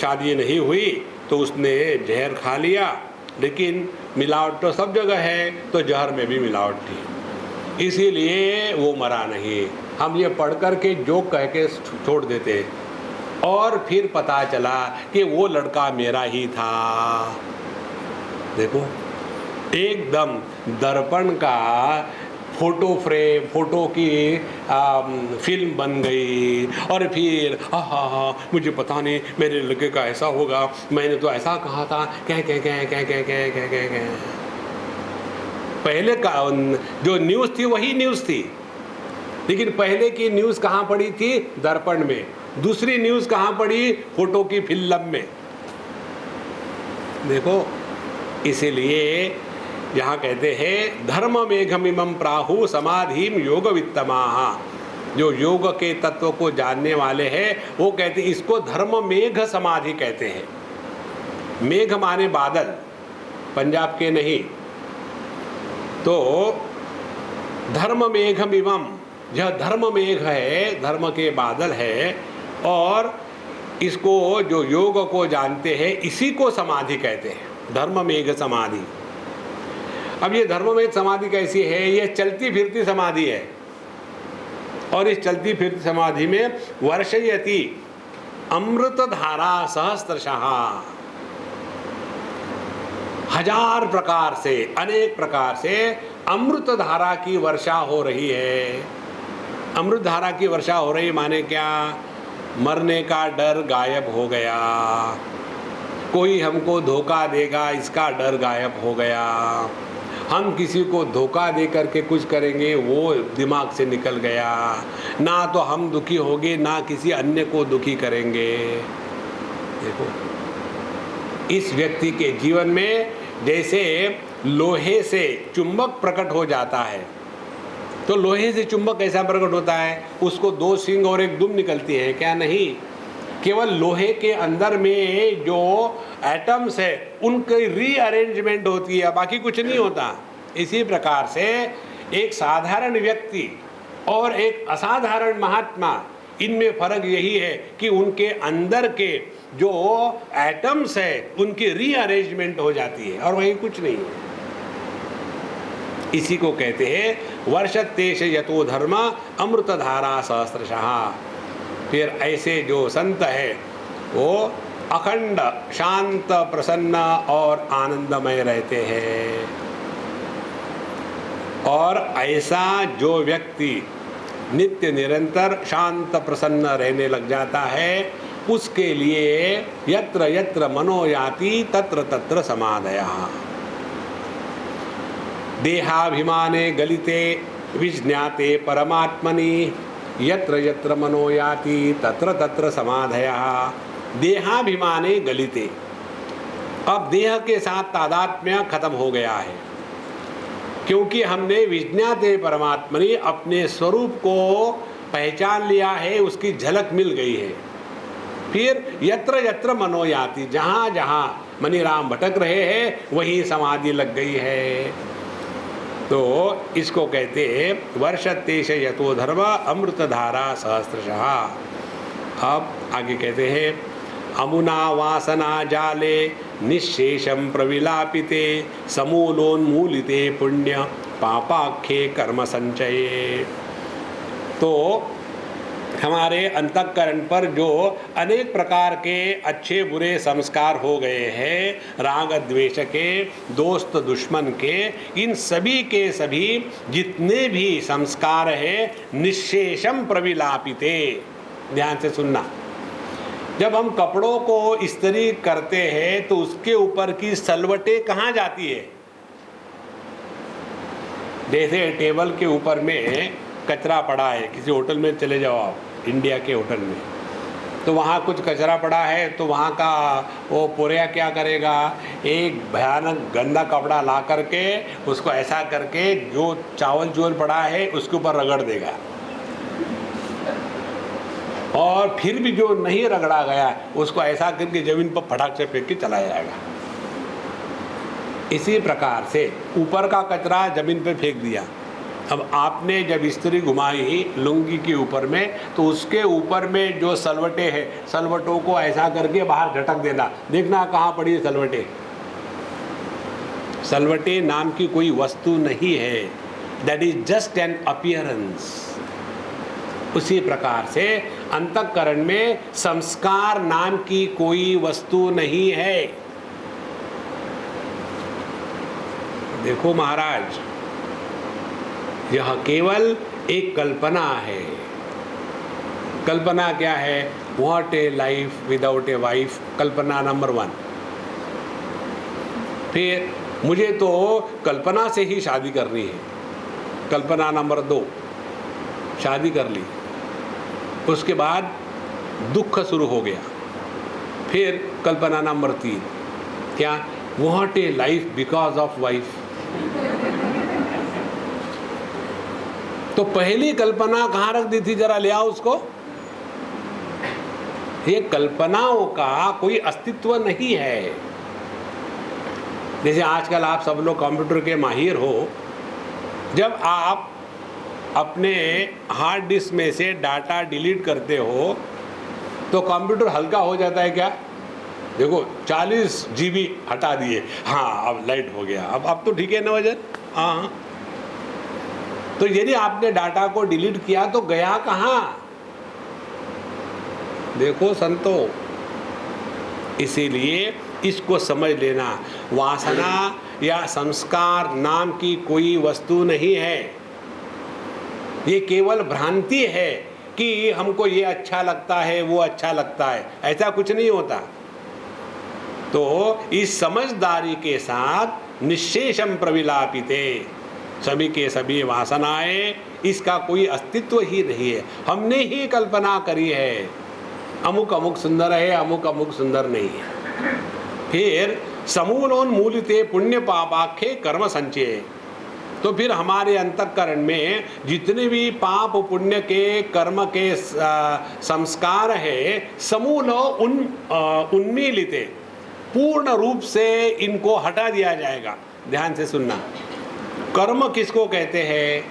शादी नहीं हुई, तो उसने जहर खा लिया। लेकिन मिलावट तो सब जगह है, तो जहर में भी मिलावट थी, इसीलिए वो मरा नहीं। हम ये पढ़ कर के जोक कह के छोड़ देते, और फिर पता चला कि वो लड़का मेरा ही था। देखो, एकदम दर्पण का फोटो फ्रेम, फोटो की फिल्म बन गई। और फिर मुझे पता नहीं, मेरे लड़के का ऐसा होगा, मैंने तो ऐसा कहा था, क्या। पहले का जो न्यूज़ थी वही न्यूज़ थी, लेकिन पहले की न्यूज़ कहाँ पड़ी थी? दर्पण में। दूसरी न्यूज़ कहाँ पड़ी? फोटो की फिल्म में। देखो, इसीलिए यहाँ कहते हैं धर्म मेघमिमं प्राहु समाधिम योग वित्तमाः। जो योग के तत्व को जानने वाले हैं, वो कहते हैं इसको धर्म मेघ समाधि कहते हैं। मेघ माने बादल, पंजाब के नहीं। तो धर्म मेघमिमं, यह धर्म मेघ है, धर्म के बादल है, और इसको जो योग को जानते हैं, इसी को समाधि कहते हैं, धर्म मेघ समाधि। अब ये धर्ममेघ समाधि कैसी है? ये चलती फिरती समाधि है, और इस चलती फिरती समाधि में वर्षयति, अमृत धारा सहस्त्रशः, हजार प्रकार से, अनेक प्रकार से अमृत धारा की वर्षा हो रही है। अमृत धारा की वर्षा हो रही माने क्या? मरने का डर गायब हो गया, कोई हमको धोखा देगा इसका डर गायब हो गया, हम किसी को धोखा दे करके कुछ करेंगे वो दिमाग से निकल गया, ना तो हम दुखी होंगे ना किसी अन्य को दुखी करेंगे। देखो इस व्यक्ति के जीवन में जैसे लोहे से चुंबक प्रकट हो जाता है, तो लोहे से चुंबक कैसा प्रकट होता है? उसको दो सींग और एक दुम निकलती है क्या? नहीं, केवल लोहे के अंदर में जो एटम्स है उनकी रीअरेंजमेंट होती है, बाकी कुछ नहीं होता। इसी प्रकार से एक साधारण व्यक्ति और एक असाधारण महात्मा, इनमें फर्क यही है कि उनके अंदर के जो एटम्स है उनकी रीअरेंजमेंट हो जाती है और वही कुछ नहीं है। इसी को कहते हैं वर्षतेश यतो धर्म अमृत धारा सहस्त्रशः। फिर ऐसे जो संत है वो अखंड शांत प्रसन्न और आनंदमय रहते हैं। और ऐसा जो व्यक्ति नित्य निरंतर शांत प्रसन्न रहने लग जाता है, उसके लिए यत्र यत्र मनो याति तत्र तत्र समाधयः। देहाभिमाने गलिते विज्ञाते परमात्मनि यत्र यत्र मनो याति तत्र तत्र समाधयः। देहाभिमाने गलिते, अब देह के साथ तादात्म्य खत्म हो गया है, क्योंकि हमने विज्ञाते परमात्मनि अपने स्वरूप को पहचान लिया है, उसकी झलक मिल गई है। फिर यत्र यत्र मनो याति, जहाँ जहाँ मनीराम भटक रहे हैं वहीं समाधि लग गई है। तो इसको कहते हैं वर्षतेश यतो धर्म अमृत धारा सहस्त्रशः। अब आगे कहते हैं अमुना वासना जाले निःशेषं प्रविलापिते समूलोन्मूलिते पुण्य पापाख्ये कर्म संचये। तो हमारे अंतःकरण पर जो अनेक प्रकार के अच्छे बुरे संस्कार हो गए हैं, राग द्वेष के, दोस्त दुश्मन के, इन सभी के सभी जितने भी संस्कार हैं निःशेषम प्रविलापिते। ध्यान से सुनना, जब हम कपड़ों को इस्त्री करते हैं तो उसके ऊपर की सलवटें कहाँ जाती है? जैसे टेबल के ऊपर में कचरा पड़ा है, किसी होटल में चले जाओ आप, इंडिया के होटल में, तो वहाँ कुछ कचरा पड़ा है तो वहाँ का वो पोरिया क्या करेगा, एक भयानक गंदा कपड़ा ला करके उसको ऐसा करके जो चावल चूवल पड़ा है उसके ऊपर रगड़ देगा, और फिर भी जो नहीं रगड़ा गया उसको ऐसा करके जमीन पर फटाक से फेंक के चला जाएगा। इसी प्रकार से ऊपर का कचरा जमीन पर फेंक दिया। अब आपने जब इस्त्री घुमाई लुंगी के ऊपर में तो उसके ऊपर में जो सलवटें हैं, सलवटों को ऐसा करके बाहर झटक देना, देखना कहाँ पड़ी है सलवटें। सलवटें नाम की कोई वस्तु नहीं है, that is just an appearance. उसी प्रकार से अंतःकरण में संस्कार नाम की कोई वस्तु नहीं है। देखो महाराज, यह केवल एक कल्पना है। कल्पना क्या है? What A life without a wife, Kalpana number 1। फिर मुझे तो कल्पना से ही शादी करनी है, कल्पना नंबर 2, शादी कर ली, उसके बाद दुख शुरू हो गया। फिर कल्पना नंबर 3, क्या? What A life because of wife. तो पहली कल्पना कहाँ रख दी थी? जरा ले आओ उसको। ये कल्पनाओं का कोई अस्तित्व नहीं है। जैसे आजकल आप सब लोग कंप्यूटर के माहिर हो, जब आप अपने हार्ड डिस्क में से डाटा डिलीट करते हो तो कंप्यूटर हल्का हो जाता है क्या? देखो 40 GB हटा दिए, हाँ अब लाइट हो गया, अब तो ठीक है ना वजन? हाँ। तो यदि आपने डाटा को डिलीट किया तो गया कहाँ? देखो संतो, इसीलिए इसको समझ लेना, वासना या संस्कार नाम की कोई वस्तु नहीं है। ये केवल भ्रांति है कि हमको ये अच्छा लगता है, वो अच्छा लगता है, ऐसा कुछ नहीं होता। तो इस समझदारी के साथ निश्शेषम प्रविलापिते, सभी के सभी वासनाएं, इसका कोई अस्तित्व ही नहीं है, हमने ही कल्पना करी है, अमुक अमुक सुंदर है, अमुक अमुक सुंदर नहीं है। फिर समूलोन्मूलिते पुण्य पापाख्ये कर्म संचय, तो फिर हमारे अंतःकरण में जितने भी पाप पुण्य के कर्म के संस्कार है, समूल उन्मीलिते, पूर्ण रूप से इनको हटा दिया जाएगा। ध्यान से सुनना, कर्म किसको कहते हैं?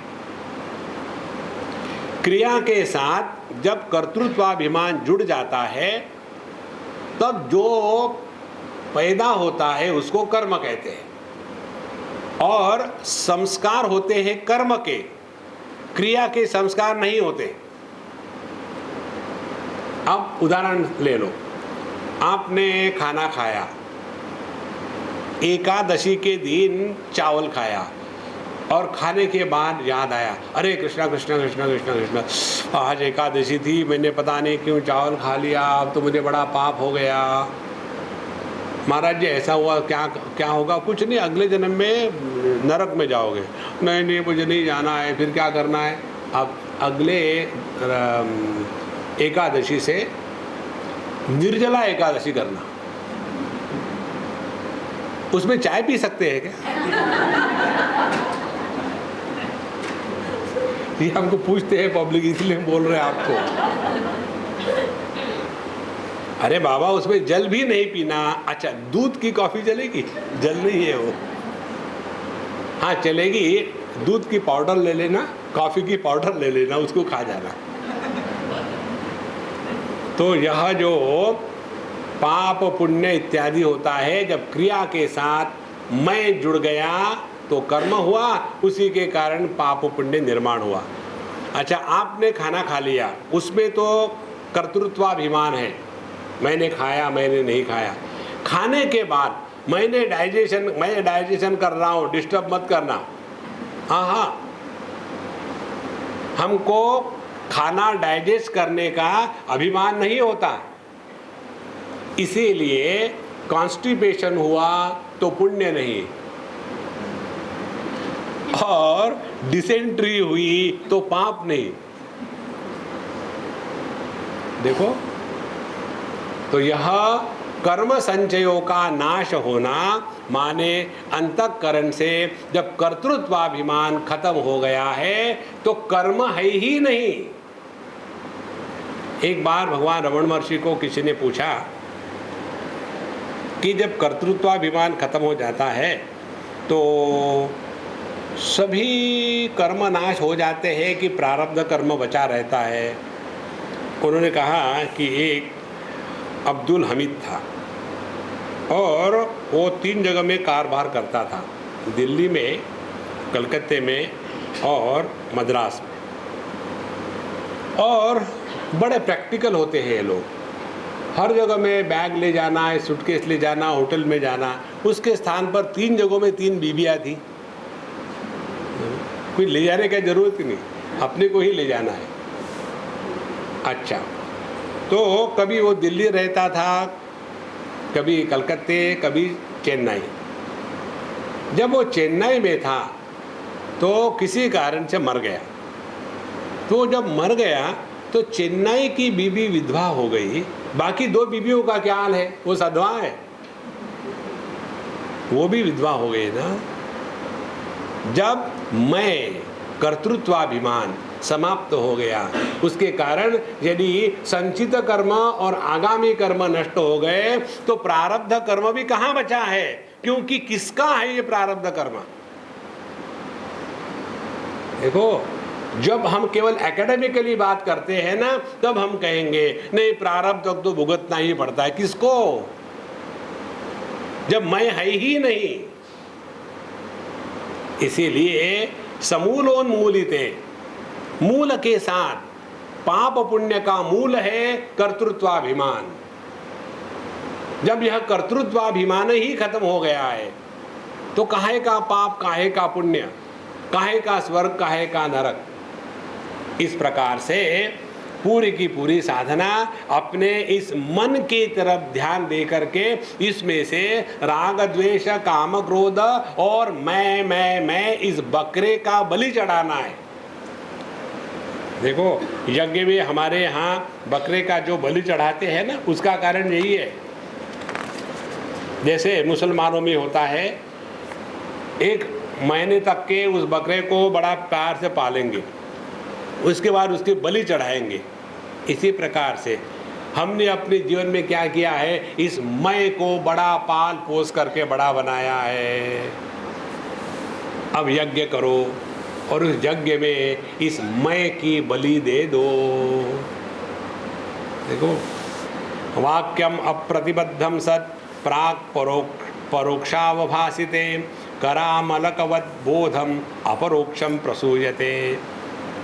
क्रिया के साथ जब कर्तृत्वाभिमान जुड़ जाता है तब जो पैदा होता है उसको कर्म कहते हैं, और संस्कार होते हैं कर्म के, क्रिया के संस्कार नहीं होते। अब उदाहरण ले लो, आपने खाना खाया, एकादशी के दिन चावल खाया, और खाने के बाद याद आया, अरे कृष्णा कृष्णा कृष्णा कृष्णा कृष्णा, आज एकादशी थी, मैंने पता नहीं क्यों चावल खा लिया, अब तो मुझे बड़ा पाप हो गया। महाराज जी ऐसा हुआ, क्या क्या होगा? कुछ नहीं, अगले जन्म में नरक में जाओगे। नहीं नहीं, मुझे नहीं जाना है। फिर क्या करना है? अब अगले एकादशी से निर्जला एकादशी करना। उसमें चाय पी सकते हैं क्या? ये हमको पूछते हैं पब्लिक, इसलिए हम बोल रहे हैं आपको। अरे बाबा, उसमें जल भी नहीं पीना। अच्छा, दूध की कॉफी चलेगी? जल नहीं है वो। हाँ चलेगी, दूध की पाउडर ले लेना, कॉफी की पाउडर ले लेना, उसको खा जाना। तो यह जो पाप पुण्य इत्यादि होता है, जब क्रिया के साथ मैं जुड़ गया तो कर्म हुआ, उसी के कारण पाप पुण्य निर्माण हुआ। अच्छा, आपने खाना खा लिया, उसमें तो कर्तृत्वाभिमान है, मैंने खाया, मैंने नहीं खाया। खाने के बाद मैं डाइजेशन कर रहा हूँ, डिस्टर्ब मत करना। हाँ, हमको खाना डाइजेस्ट करने का अभिमान नहीं होता, इसीलिए कॉन्स्टिपेशन हुआ तो पुण्य नहीं, और डिसेंट्री हुई तो पाप नहीं। देखो, तो यह कर्म संचयों का नाश होना माने अंतःकरण से जब कर्तृत्वाभिमान खत्म हो गया है तो कर्म है ही नहीं। एक बार भगवान रमण महर्षि को किसी ने पूछा कि जब कर्तृत्वाभिमान खत्म हो जाता है तो सभी कर्म नाश हो जाते हैं कि प्रारब्ध कर्म बचा रहता है? उन्होंने कहा कि एक अब्दुल हमीद था और वो 3 जगह में कारोबार करता था, दिल्ली में, कलकत्ते में और मद्रास में। और बड़े प्रैक्टिकल होते हैं ये लोग, हर जगह में बैग ले जाना है, सूटकेस ले जाना, होटल में जाना। उसके स्थान पर 3 जगहों में 3 बीबियाँ थी। कोई ले जाने की जरूरत ही नहीं, अपने को ही ले जाना है। अच्छा, तो कभी वो दिल्ली रहता था, कभी कलकत्ते, कभी चेन्नई। जब वो चेन्नई में था तो किसी कारण से मर गया। तो जब मर गया तो चेन्नई की बीबी विधवा हो गई, बाकी 2 बीबियों का क्या हाल है? वो सधवा है, वो भी विधवा हो गई ना। जब मैं कर्तृत्वाभिमान समाप्त हो गया, उसके कारण यदि संचित कर्म और आगामी कर्म नष्ट हो गए तो प्रारब्ध कर्म भी कहाँ बचा है? क्योंकि किसका है ये प्रारब्ध कर्म? देखो, जब हम केवल एकेडमिकली बात करते हैं ना, तब हम कहेंगे नहीं, प्रारब्ध तो भुगतना ही पड़ता है। किसको? जब मैं है ही नहीं। इसीलिए समूलोन्मूलिते, मूल के साथ पाप पुण्य का मूल है कर्तृत्वाभिमान। जब यह कर्तृत्वाभिमान ही खत्म हो गया है तो काहे का पाप, काहे का पुण्य, काहे का स्वर्ग, काहे का नरक। इस प्रकार से पूरी की पूरी साधना अपने इस मन की तरफ ध्यान दे करके इसमें से राग द्वेष काम क्रोध और मैं इस बकरे का बलि चढ़ाना है। देखो यज्ञ में हमारे यहाँ बकरे का जो बलि चढ़ाते हैं ना, उसका कारण यही है। जैसे मुसलमानों में होता है, 1 महीने तक के उस बकरे को बड़ा प्यार से पालेंगे, उसके बाद उसके बलि चढ़ाएंगे। इसी प्रकार से हमने अपने जीवन में क्या किया है, इस मैं को बड़ा पाल पोस करके बड़ा बनाया है। अब यज्ञ करो और उस यज्ञ में इस मैं की बलि दे दो। देखो वाक्यम अप्रतिबद्धम सत् प्राक् परोक्षावभासिते करामलकवत् बोधम अपरोक्षम प्रसूयते।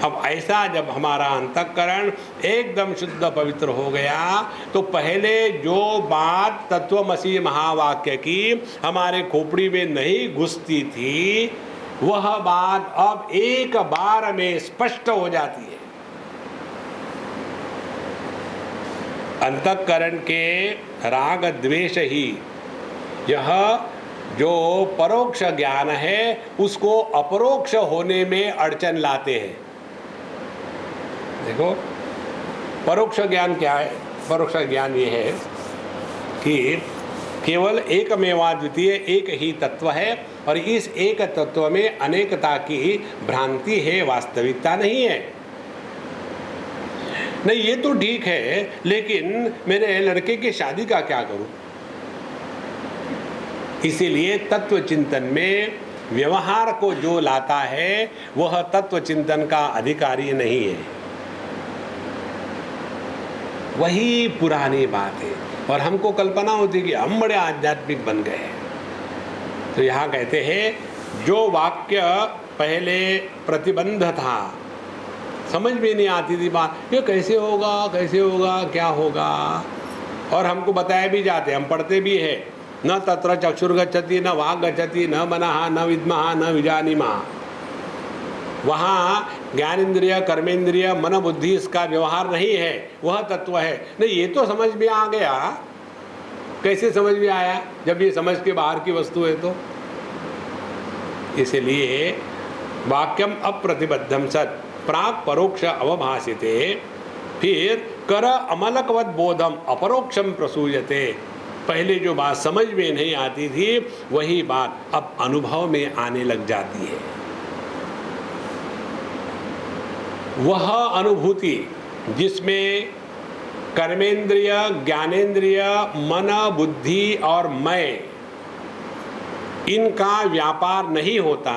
अब ऐसा जब हमारा अंतःकरण एकदम शुद्ध पवित्र हो गया तो पहले जो बात तत्वमसि महावाक्य की हमारे खोपड़ी में नहीं घुसती थी, वह बात अब एक बार में स्पष्ट हो जाती है। अंतःकरण के राग द्वेष ही यह जो परोक्ष ज्ञान है उसको अपरोक्ष होने में अड़चन लाते हैं। देखो परोक्ष ज्ञान क्या है? परोक्ष ज्ञान ये है कि केवल एकमेवाद्वितीय एक ही तत्व है और इस एक तत्व में अनेकता की भ्रांति है, वास्तविकता नहीं है। नहीं ये तो ठीक है, लेकिन मेरे लड़के की शादी का क्या करूं? इसीलिए तत्व चिंतन में व्यवहार को जो लाता है वह तत्व चिंतन का अधिकारी नहीं है। वही पुरानी बात है और हमको कल्पना होती कि हम बड़े आध्यात्मिक बन गए। तो यहाँ कहते हैं जो वाक्य पहले प्रतिबंध था, समझ में नहीं आती थी बात, ये कैसे होगा, कैसे होगा, क्या होगा, और हमको बताया भी जाते, हम पढ़ते भी है, न तत्र चक्षुर्गच्छति न वाक् गच्छति न मनः न विद्मः न विजानीमः। वहाँ ज्ञानेन्द्रिय कर्मेंद्रिय मन बुद्धि इसका व्यवहार नहीं है, वह तत्व है। नहीं ये तो समझ में आ गया। कैसे समझ में आया? जब ये समझ के बाहर की वस्तु है तो। इसलिए वाक्यम अप्रतिबद्धम सत् प्राक् परोक्ष अवभासिते, फिर कर अमलकवत बोधम अपरोक्षम प्रसूयते। पहले जो बात समझ में नहीं आती थी वही बात अब अनुभव में आने लग जाती है। वह अनुभूति जिसमें कर्मेंद्रिय ज्ञानेन्द्रिय मन बुद्धि और मैं इनका व्यापार नहीं होता,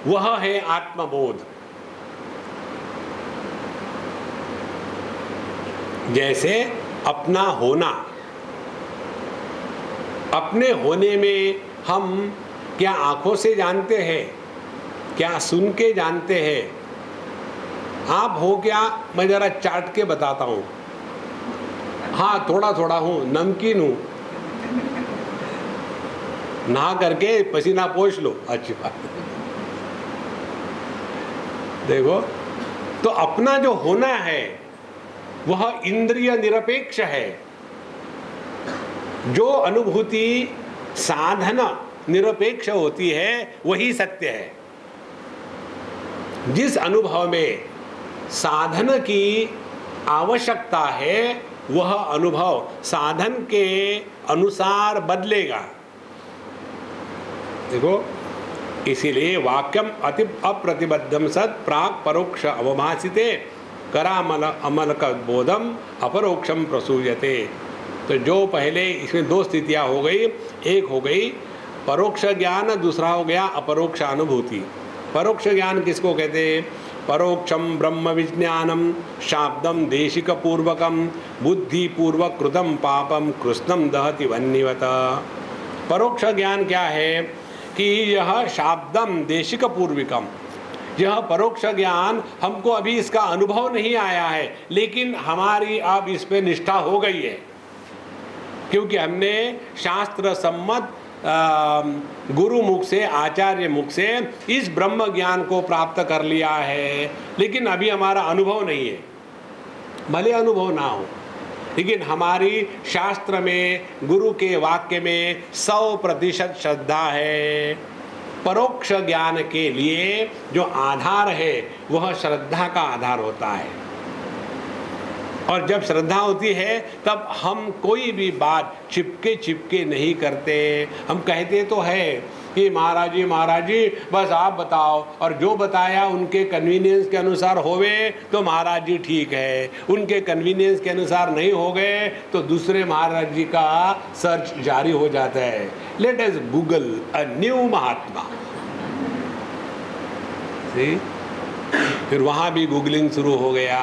वह है आत्मबोध। जैसे अपना होना, अपने होने में हम क्या आंखों से जानते हैं, क्या सुन के जानते हैं? आप हो क्या? मैं जरा चाट के बताता हूँ। हाँ थोड़ा थोड़ा हूँ, नमकीन हूँ, नहा करके पसीना पोंछ लो, अच्छी बात। देखो तो अपना जो होना है वह इंद्रिय निरपेक्ष है। जो अनुभूति साधन निरपेक्ष होती है वही सत्य है। जिस अनुभव में साधन की आवश्यकता है वह अनुभव साधन के अनुसार बदलेगा। देखो इसीलिए वाक्यम अति अप्रतिबद्धम सत् प्राक् परोक्ष अवभासिते करामल अमल का बोधम अपरोक्षम प्रसूयते। तो जो पहले इसमें 2 स्थितियां हो गई, एक हो गई परोक्ष ज्ञान, दूसरा हो गया अपरोक्ष अनुभूति। परोक्ष ज्ञान किसको कहते हैं? परोक्षम ब्रह्म विज्ञानम शाब्दम देशिक पूर्वकम बुद्धि पूर्वक कृतम पापम कृष्णम दहति वन्यवत। परोक्ष ज्ञान क्या है कि यह शाब्दम देशिक पूर्वकम, यह परोक्ष ज्ञान हमको अभी इसका अनुभव नहीं आया है, लेकिन हमारी अब इस पे निष्ठा हो गई है, क्योंकि हमने शास्त्र सम्मत गुरु मुख से, आचार्य मुख से इस ब्रह्म ज्ञान को प्राप्त कर लिया है। लेकिन अभी हमारा अनुभव नहीं है। भले अनुभव ना हो, लेकिन हमारी शास्त्र में, गुरु के वाक्य में 100% श्रद्धा है। परोक्ष ज्ञान के लिए जो आधार है वह श्रद्धा का आधार होता है। और जब श्रद्धा होती है तब हम कोई भी बात चिपके नहीं करते। हम कहते तो है कि महाराज जी बस आप बताओ, और जो बताया उनके कन्वीनियंस के अनुसार होवे तो महाराज जी ठीक है, उनके कन्वीनियंस के अनुसार नहीं हो गए तो दूसरे महाराज जी का सर्च जारी हो जाता है। Let us Google a new Mahatma. फिर वहाँ भी गूगलिंग शुरू हो गया।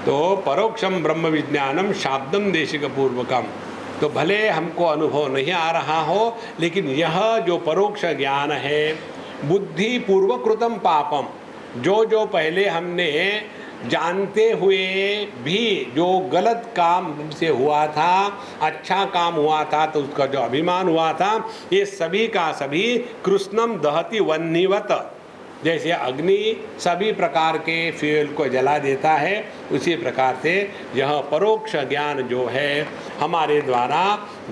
तो परोक्षम ब्रह्म विज्ञानम शाब्दम देशिक पूर्वकम। तो भले हमको अनुभव नहीं आ रहा हो, लेकिन यह जो परोक्ष ज्ञान है, बुद्धि पूर्वकृतम पापम, जो पहले हमने जानते हुए भी जो गलत काम से हुआ था, अच्छा काम हुआ था तो उसका जो अभिमान हुआ था, ये सभी का सभी कृष्णम दहति वह्निवत, जैसे अग्नि सभी प्रकार के फ्यूल को जला देता है, उसी प्रकार से यह परोक्ष ज्ञान जो है हमारे द्वारा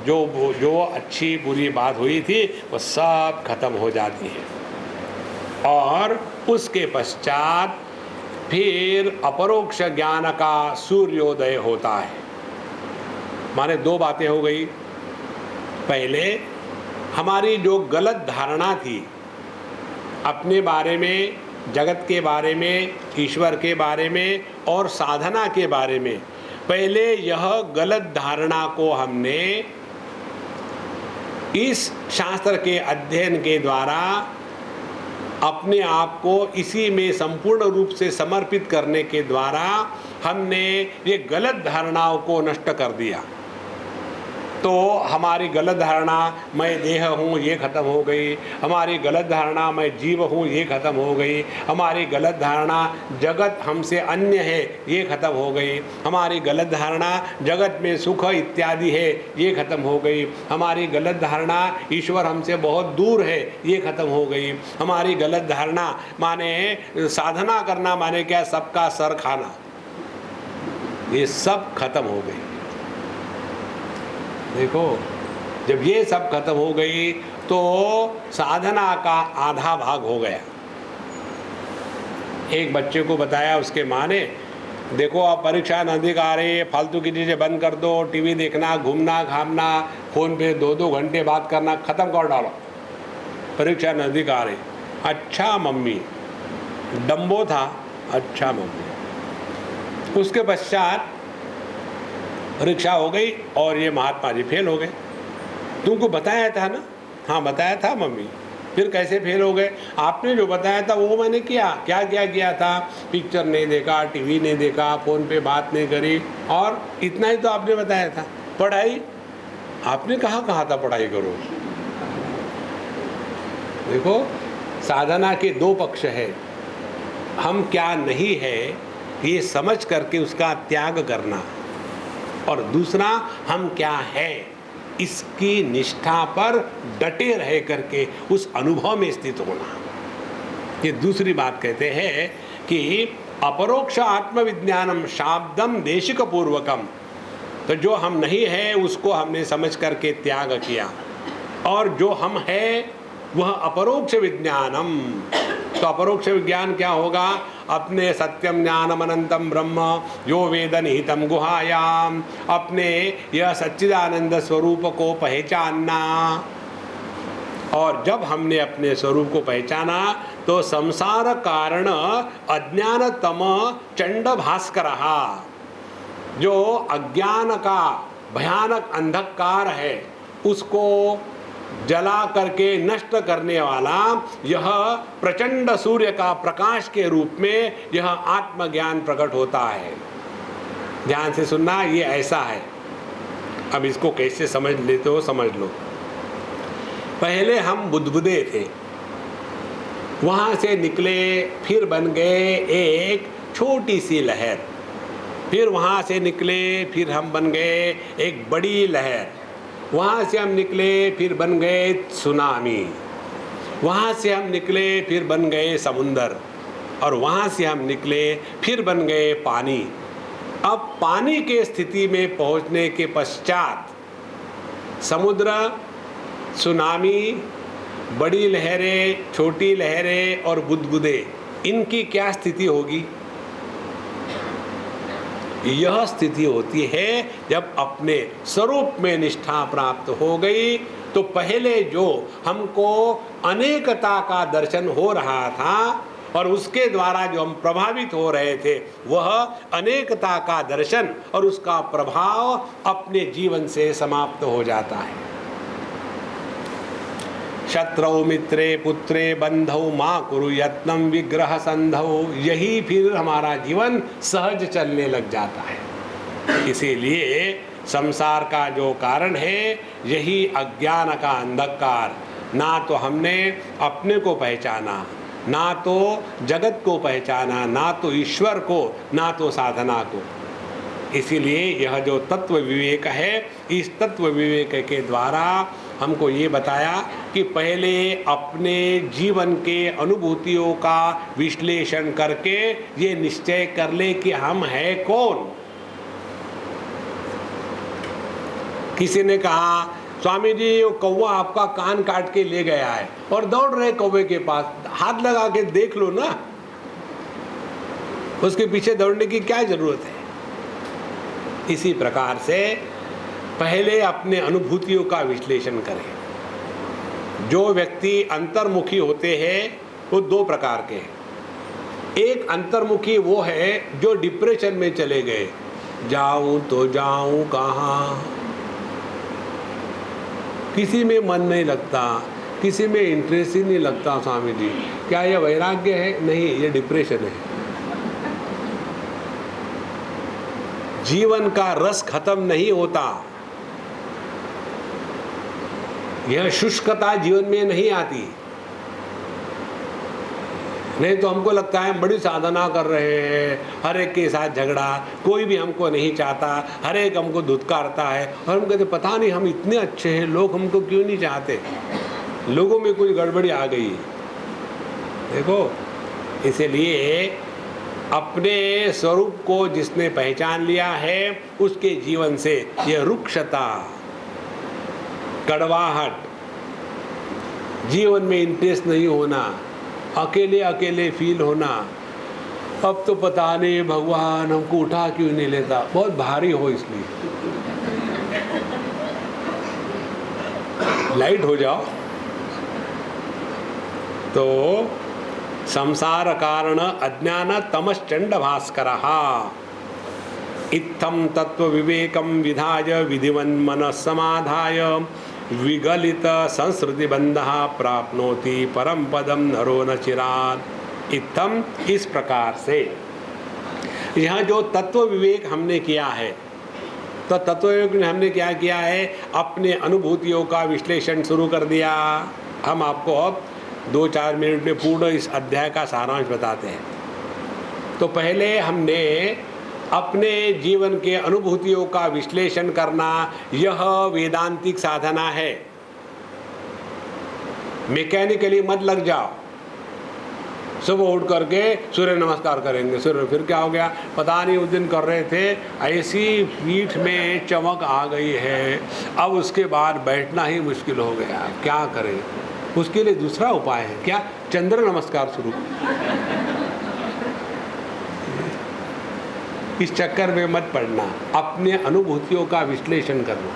जो अच्छी बुरी बात हुई थी वो सब खत्म हो जाती है। और उसके पश्चात फिर अपरोक्ष ज्ञान का सूर्योदय होता है। माने दो बातें हो गई। पहले हमारी जो गलत धारणा थी अपने बारे में, जगत के बारे में, ईश्वर के बारे में और साधना के बारे में, पहले यह गलत धारणा को हमने इस शास्त्र के अध्ययन के द्वारा अपने आप को इसी में संपूर्ण रूप से समर्पित करने के द्वारा हमने ये गलत धारणाओं को नष्ट कर दिया। तो हमारी गलत धारणा मैं देह हूँ ये खत्म हो गई, हमारी गलत धारणा मैं जीव हूँ ये खत्म हो गई, हमारी गलत धारणा जगत हमसे अन्य है ये खत्म हो गई, हमारी गलत धारणा जगत में सुख इत्यादि है ये खत्म हो गई, हमारी गलत धारणा ईश्वर हमसे बहुत दूर है ये खत्म हो गई, हमारी गलत धारणा माने साधना करना माने क्या सबका सर खाना, ये सब खत्म हो गई। देखो, जब ये सब खत्म हो गई तो साधना का आधा भाग हो गया। एक बच्चे को बताया उसके माँ ने, देखो अब परीक्षा नज़दीक आ रही है, फालतू की चीज़ें बंद कर दो, टीवी देखना, घूमना घामना, फ़ोन पे 2-2 घंटे बात करना ख़त्म कर डालो, परीक्षा नज़दीक आ रही। अच्छा मम्मी, डम्बो था, अच्छा मम्मी। उसके पश्चात परीक्षा हो गई और ये महात्मा जी फेल हो गए। तुमको बताया था ना? हाँ बताया था मम्मी। फिर कैसे फेल हो गए? आपने जो बताया था वो मैंने किया। क्या क्या किया था? पिक्चर नहीं देखा, टीवी नहीं देखा, फ़ोन पे बात नहीं करी, और इतना ही तो आपने बताया था। पढ़ाई आपने कहाँ था पढ़ाई करो। देखो, साधना के दो पक्ष है। हम क्या नहीं है ये समझ करके उसका त्याग करना, और दूसरा हम क्या है इसकी निष्ठा पर डटे रह करके उस अनुभव में स्थित होना। ये दूसरी बात कहते हैं कि अपरोक्ष आत्मविज्ञानम शाब्दम देशिक पूर्वकम। तो जो हम नहीं है उसको हमने समझ करके त्याग किया, और जो हम है वह अपरोक्ष विज्ञानम। तो अपरोक्ष विज्ञान क्या होगा? अपने सत्यम ज्ञानम अनंतम ब्रह्म यो वेद निहितम गुहायाम, अपने यह सच्चिदानंद स्वरूप को पहचानना। और जब हमने अपने स्वरूप को पहचाना तो संसार कारण अज्ञान तम चंड भास्कर, जो अज्ञान का भयानक अंधकार है उसको जला करके नष्ट करने वाला यह प्रचंड सूर्य का प्रकाश के रूप में यह आत्मज्ञान प्रकट होता है। ध्यान से सुनना, ये ऐसा है। अब इसको कैसे समझ लेते हो समझ लो। पहले हम बुदबुदे थे, वहाँ से निकले, फिर बन गए एक छोटी सी लहर, फिर वहाँ से निकले, फिर हम बन गए एक बड़ी लहर, वहाँ से हम निकले, फिर बन गए सुनामी, वहाँ से हम निकले, फिर बन गए समुंदर, और वहाँ से हम निकले, फिर बन गए पानी। अब पानी के स्थिति में पहुँचने के पश्चात समुद्र, सुनामी, बड़ी लहरें, छोटी लहरें और बुदबुदे, इनकी क्या स्थिति होगी? यह स्थिति होती है जब अपने स्वरूप में निष्ठा प्राप्त हो गई, तो पहले जो हमको अनेकता का दर्शन हो रहा था और उसके द्वारा जो हम प्रभावित हो रहे थे, वह अनेकता का दर्शन और उसका प्रभाव अपने जीवन से समाप्त हो जाता है। शत्रौ मित्रे पुत्रे बंधौ माँ कुरु यत्नम विग्रह संधौ, यही फिर हमारा जीवन सहज चलने लग जाता है। इसीलिए संसार का जो कारण है, यही अज्ञान का अंधकार। ना तो हमने अपने को पहचाना, ना तो जगत को पहचाना, ना तो ईश्वर को, ना तो साधना को। इसीलिए यह जो तत्व विवेक है, इस तत्व विवेक के द्वारा हमको ये बताया कि पहले अपने जीवन के अनुभूतियों का विश्लेषण करके ये निश्चय कर ले कि हम हैं कौन। किसी ने कहा, स्वामी जी वो कौवा आपका कान काट के ले गया है, और दौड़ रहे कौवे के पास, हाथ लगा के देख लो ना, उसके पीछे दौड़ने की क्या जरूरत है। इसी प्रकार से पहले अपने अनुभूतियों का विश्लेषण करें। जो व्यक्ति अंतर्मुखी होते हैं वो दो प्रकार के हैं। एक अंतर्मुखी वो है जो डिप्रेशन में चले गए, जाऊं तो जाऊं कहाँ, किसी में मन नहीं लगता, किसी में इंटरेस्ट ही नहीं लगता। स्वामी जी क्या यह वैराग्य है? नहीं, ये डिप्रेशन है। जीवन का रस खत्म नहीं होता, यह शुष्कता जीवन में नहीं आती। नहीं तो हमको लगता है हम बड़ी साधना कर रहे हैं, हर एक के साथ झगड़ा, कोई भी हमको नहीं चाहता, हर एक हमको धुतकारता है, और हम कहते पता नहीं हम इतने अच्छे हैं, लोग हमको क्यों नहीं चाहते, लोगों में कुछ गड़बड़ी आ गई। देखो, इसलिए अपने स्वरूप को जिसने पहचान लिया है, उसके जीवन से यह रुक्षता, कड़वाहट, जीवन में इंटरेस्ट नहीं होना, अकेले अकेले फील होना, अब तो पता नहीं भगवान हमको उठा क्यों नहीं लेता, बहुत भारी हो इसलिए लाइट हो जाओ। तो संसार कारण अज्ञान तमश्चंड भास्करः इत्थं तत्व विवेकम विधाय विधिवन् मनः समाधाय विगलित संस्कृति बंधः प्राप्नोति परम पदम नरो न चिरात्। इत्थम, इस प्रकार से यहाँ जो तत्व विवेक हमने किया है, तो तत्व विवेक में हमने क्या किया है, अपने अनुभूतियों का विश्लेषण शुरू कर दिया। हम आपको अब 2-4 मिनट में पूर्ण इस अध्याय का सारांश बताते हैं। तो पहले हमने अपने जीवन के अनुभूतियों का विश्लेषण करना, यह वेदांतिक साधना है। मैकेनिकली मत लग जाओ, सुबह उठ करके सूर्य नमस्कार करेंगे, सूर्य, फिर क्या हो गया पता नहीं, उस दिन कर रहे थे, ऐसी पीठ में चमक आ गई है, अब उसके बाद बैठना ही मुश्किल हो गया, क्या करें। उसके लिए दूसरा उपाय है, क्या, चंद्र नमस्कार शुरू। इस चक्कर में मत पड़ना, अपने अनुभूतियों का विश्लेषण करना।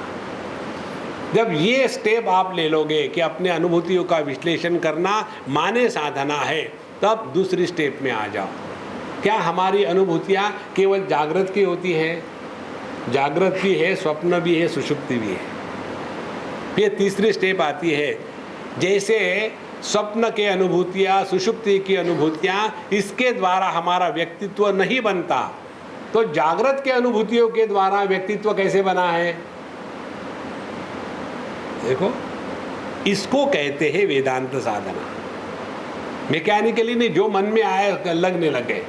जब ये स्टेप आप ले लोगे कि अपने अनुभूतियों का विश्लेषण करना माने साधना है, तब दूसरी स्टेप में आ जाओ। क्या हमारी अनुभूतियाँ केवल जागृत की होती है? जागृत भी है, स्वप्न भी है, सुषुप्ति भी है। फिर तीसरी स्टेप आती है, जैसे स्वप्न के अनुभूतियाँ, सुषुप्ति की अनुभूतियाँ, इसके द्वारा हमारा व्यक्तित्व नहीं बनता, तो जागृत के अनुभूतियों के द्वारा व्यक्तित्व कैसे बना है? देखो, इसको कहते हैं वेदांत साधना। मैकेनिकली नहीं, जो मन में आए लगने लगे।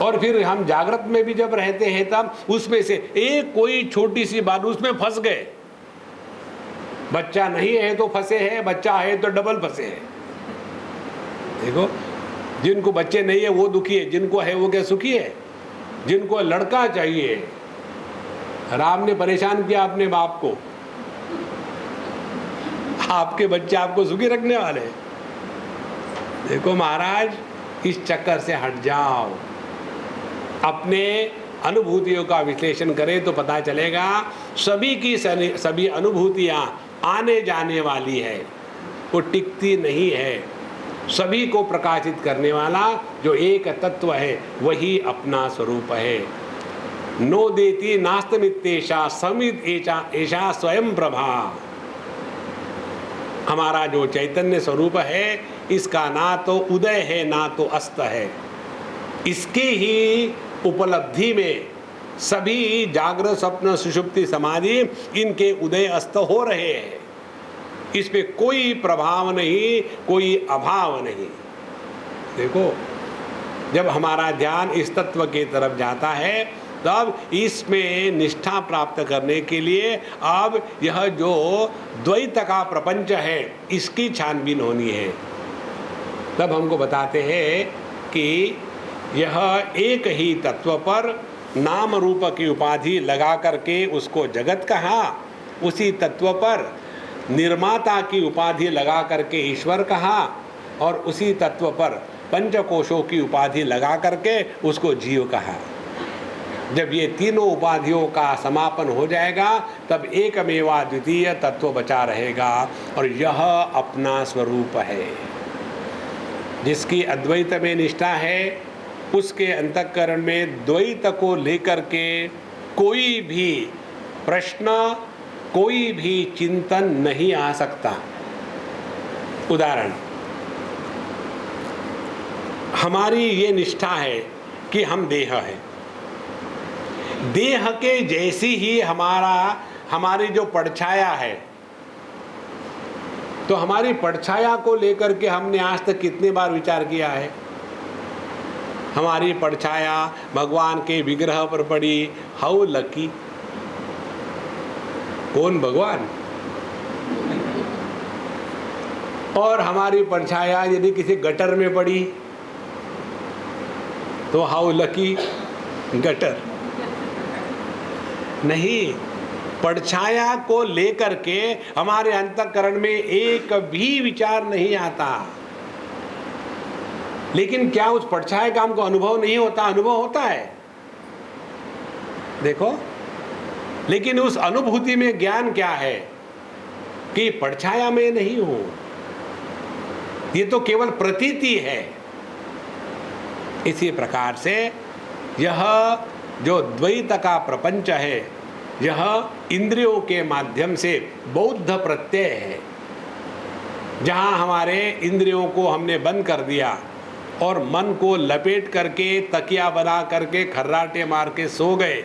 और फिर हम जागृत में भी जब रहते हैं तब उसमें से एक कोई छोटी सी बात उसमें फंस गए। बच्चा नहीं है तो फंसे हैं, बच्चा है तो डबल फंसे हैं। देखो, जिनको बच्चे नहीं है वो दुखी है, जिनको है वो क्या सुखी है। जिनको लड़का चाहिए, राम ने परेशान किया अपने बाप को, आपके बच्चे आपको सुखी रखने वाले। देखो महाराज, इस चक्कर से हट जाओ, अपने अनुभूतियों का विश्लेषण करें तो पता चलेगा सभी की सभी अनुभूतियां आने जाने वाली है, वो टिकती नहीं है। सभी को प्रकाशित करने वाला जो एक तत्व है वही अपना स्वरूप है। नो देती नास्तमित्तेषा समित एषा स्वयं प्रभा। हमारा जो चैतन्य स्वरूप है इसका ना तो उदय है ना तो अस्त है। इसके ही उपलब्धि में सभी जागृत स्वप्न सुषुप्ति समाधि इनके उदय अस्त हो रहे हैं। इस पे कोई प्रभाव नहीं, कोई अभाव नहीं। देखो, जब हमारा ध्यान इस तत्व की तरफ जाता है तब इसमें निष्ठा प्राप्त करने के लिए अब यह जो द्वैत का प्रपंच है इसकी छानबीन होनी है। तब हमको बताते हैं कि यह एक ही तत्व पर नाम रूप की उपाधि लगा करके उसको जगत कहा, उसी तत्व पर निर्माता की उपाधि लगा करके ईश्वर कहा, और उसी तत्व पर पंचकोशों की उपाधि लगा करके उसको जीव कहा। जब ये तीनों उपाधियों का समापन हो जाएगा तब एकमेवा द्वितीय तत्व बचा रहेगा, और यह अपना स्वरूप है। जिसकी अद्वैत में निष्ठा है उसके अंतःकरण में द्वैत को लेकर के कोई भी प्रश्न, कोई भी चिंतन नहीं आ सकता। उदाहरण, हमारी ये निष्ठा है कि हम देह है, देह के जैसी ही हमारी जो परछाया है, तो हमारी परछाया को लेकर के हमने आज तक कितने बार विचार किया है। हमारी परछाया भगवान के विग्रह पर पड़ी, हाउ लकी। कौन? भगवान। और हमारी परछाया यदि किसी गटर में पड़ी तो हाउ लकी गटर। नहीं, परछाया को लेकर के हमारे अंतःकरण में एक भी विचार नहीं आता। लेकिन क्या उस परछाया का हमको अनुभव नहीं होता? अनुभव होता है। देखो, लेकिन उस अनुभूति में ज्ञान क्या है कि परछाया में नहीं हूं, ये तो केवल प्रतीति है। इसी प्रकार से यह जो द्वैत का प्रपंच है, यह इंद्रियों के माध्यम से बौद्ध प्रत्यय है। जहां हमारे इंद्रियों को हमने बंद कर दिया और मन को लपेट करके तकिया बना करके खर्राटे मार के सो गए,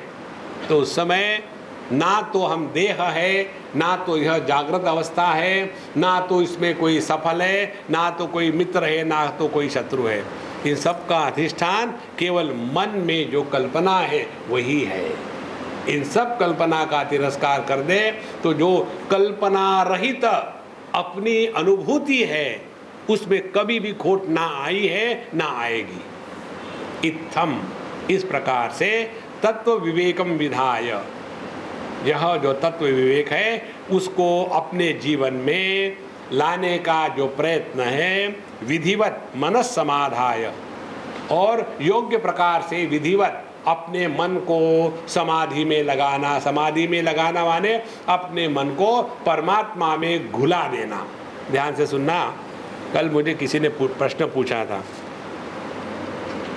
तो उस समय ना तो हम देह है, ना तो यह जागृत अवस्था है, ना तो इसमें कोई सफल है, ना तो कोई मित्र है, ना तो कोई शत्रु है। इन सब का अधिष्ठान केवल मन में जो कल्पना है वही है। इन सब कल्पना का तिरस्कार कर दे तो जो कल्पना रहित अपनी अनुभूति है उसमें कभी भी खोट ना आई है, ना आएगी। इत्थम, इस प्रकार से तत्व विवेकम विधाय, यह जो तत्व विवेक है उसको अपने जीवन में लाने का जो प्रयत्न है, विधिवत मनस समाधाय, और योग्य प्रकार से विधिवत अपने मन को समाधि में लगाना। समाधि में लगाना माने अपने मन को परमात्मा में घुला देना। ध्यान से सुनना, कल मुझे किसी ने प्रश्न पूछा था,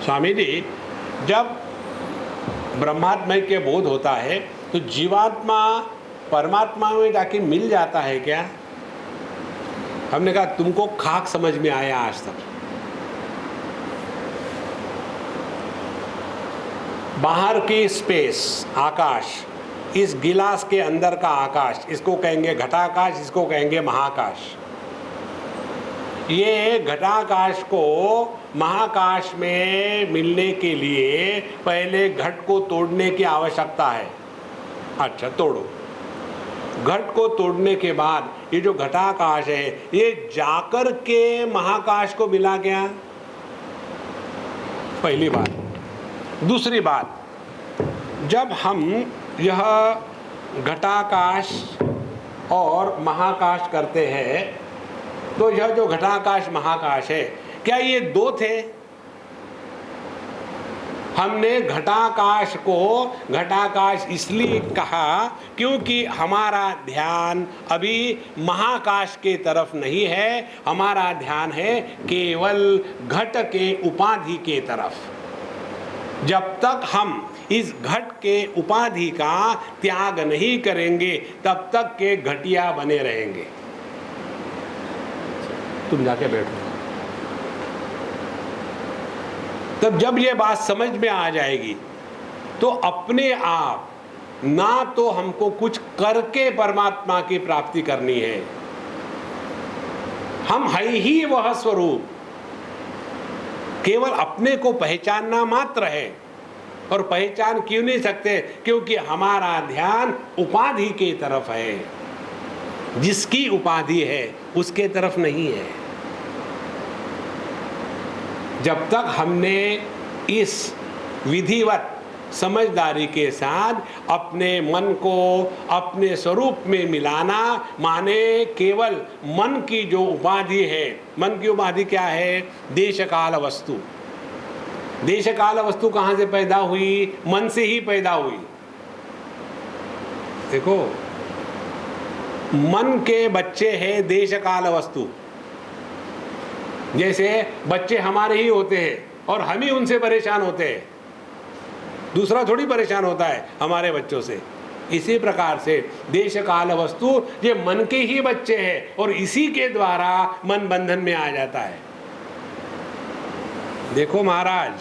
स्वामी जी जब ब्रह्मात्मा के बोध होता है तो जीवात्मा परमात्मा में जाके मिल जाता है क्या? हमने कहा तुमको खाक समझ में आया आज तक। बाहर की स्पेस, आकाश, इस गिलास के अंदर का आकाश, इसको कहेंगे घटाकाश, इसको कहेंगे महाकाश। ये घटाकाश को महाकाश में मिलने के लिए पहले घट को तोड़ने की आवश्यकता है। अच्छा, तोड़ो। घट को तोड़ने के बाद ये जो घटाकाश है ये जाकर के महाकाश को मिला गया, पहली बात। दूसरी बात, जब हम यह घटाकाश और महाकाश करते हैं तो यह जो घटाकाश महाकाश है, क्या ये दो थे? हमने घटाकाश को घटाकाश इसलिए कहा क्योंकि हमारा ध्यान अभी महाकाश के तरफ नहीं है, हमारा ध्यान है केवल घट के उपाधि के तरफ। जब तक हम इस घट के उपाधि का त्याग नहीं करेंगे तब तक के घटिया बने रहेंगे। तुम जाके बैठो। तब जब ये बात समझ में आ जाएगी तो अपने आप ना तो हमको कुछ करके परमात्मा की प्राप्ति करनी है, हम है ही वह स्वरूप, केवल अपने को पहचानना मात्र है। और पहचान क्यों नहीं सकते? क्योंकि हमारा ध्यान उपाधि के तरफ है, जिसकी उपाधि है उसके तरफ नहीं है। जब तक हमने इस विधिवत समझदारी के साथ अपने मन को अपने स्वरूप में मिलाना, माने केवल मन की जो उपाधि है, मन की उपाधि क्या है? देश काल वस्तु। देश काल वस्तु कहाँ से पैदा हुई? मन से ही पैदा हुई। देखो, मन के बच्चे हैं देश काल वस्तु। जैसे बच्चे हमारे ही होते हैं और हम ही उनसे परेशान होते हैं, दूसरा थोड़ी परेशान होता है हमारे बच्चों से। इसी प्रकार से देश काल वस्तु ये मन के ही बच्चे हैं और इसी के द्वारा मन बंधन में आ जाता है। देखो महाराज,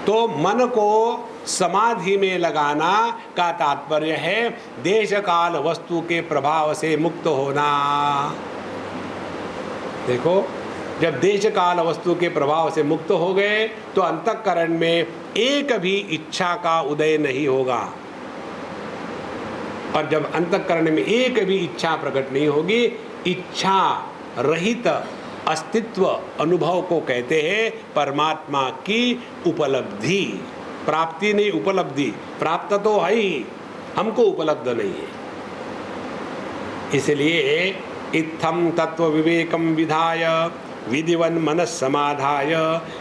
तो मन को समाधि में लगाना का तात्पर्य है देश काल वस्तु के प्रभाव से मुक्त होना। देखो, जब देश काल वस्तु के प्रभाव से मुक्त हो गए तो अंतःकरण में एक भी इच्छा का उदय नहीं होगा। और जब अंतःकरण में एक भी इच्छा प्रकट नहीं होगी, इच्छा रहित अस्तित्व अनुभव को कहते हैं परमात्मा की उपलब्धि। प्राप्ति नहीं, उपलब्धि। प्राप्त तो है ही, हमको उपलब्ध नहीं है। इसलिए इत्थम तत्व विवेकम विधाय विधिवन मनस समाधाय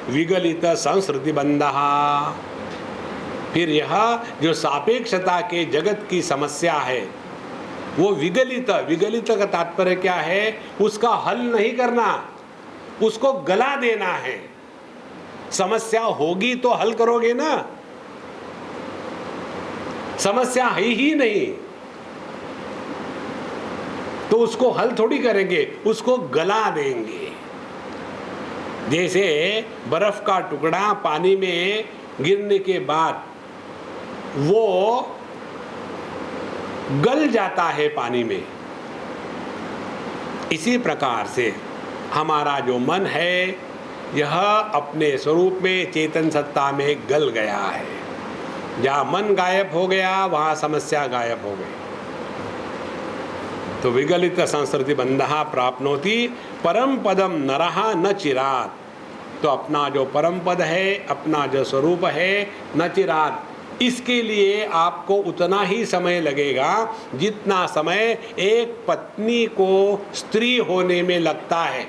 विगलित संस्कृति बंधहा। फिर यह जो सापेक्षता के जगत की समस्या है वो विगलित, विगलित का तात्पर्य क्या है? उसका हल नहीं करना, उसको गला देना है। समस्या होगी तो हल करोगे ना, समस्या है ही नहीं तो उसको हल थोड़ी करेंगे, उसको गला देंगे। जैसे बर्फ का टुकड़ा पानी में गिरने के बाद वो गल जाता है पानी में, इसी प्रकार से हमारा जो मन है यह अपने स्वरूप में चेतन सत्ता में गल गया है। जहाँ मन गायब हो गया वहाँ समस्या गायब हो गई। तो विगलित संस्कृति बंधहा प्राप्नोति परम पदम नरहा न चिरात। तो अपना जो परम पद है, अपना जो स्वरूप है, न चिरात, इसके लिए आपको उतना ही समय लगेगा जितना समय एक पत्नी को स्त्री होने में लगता है।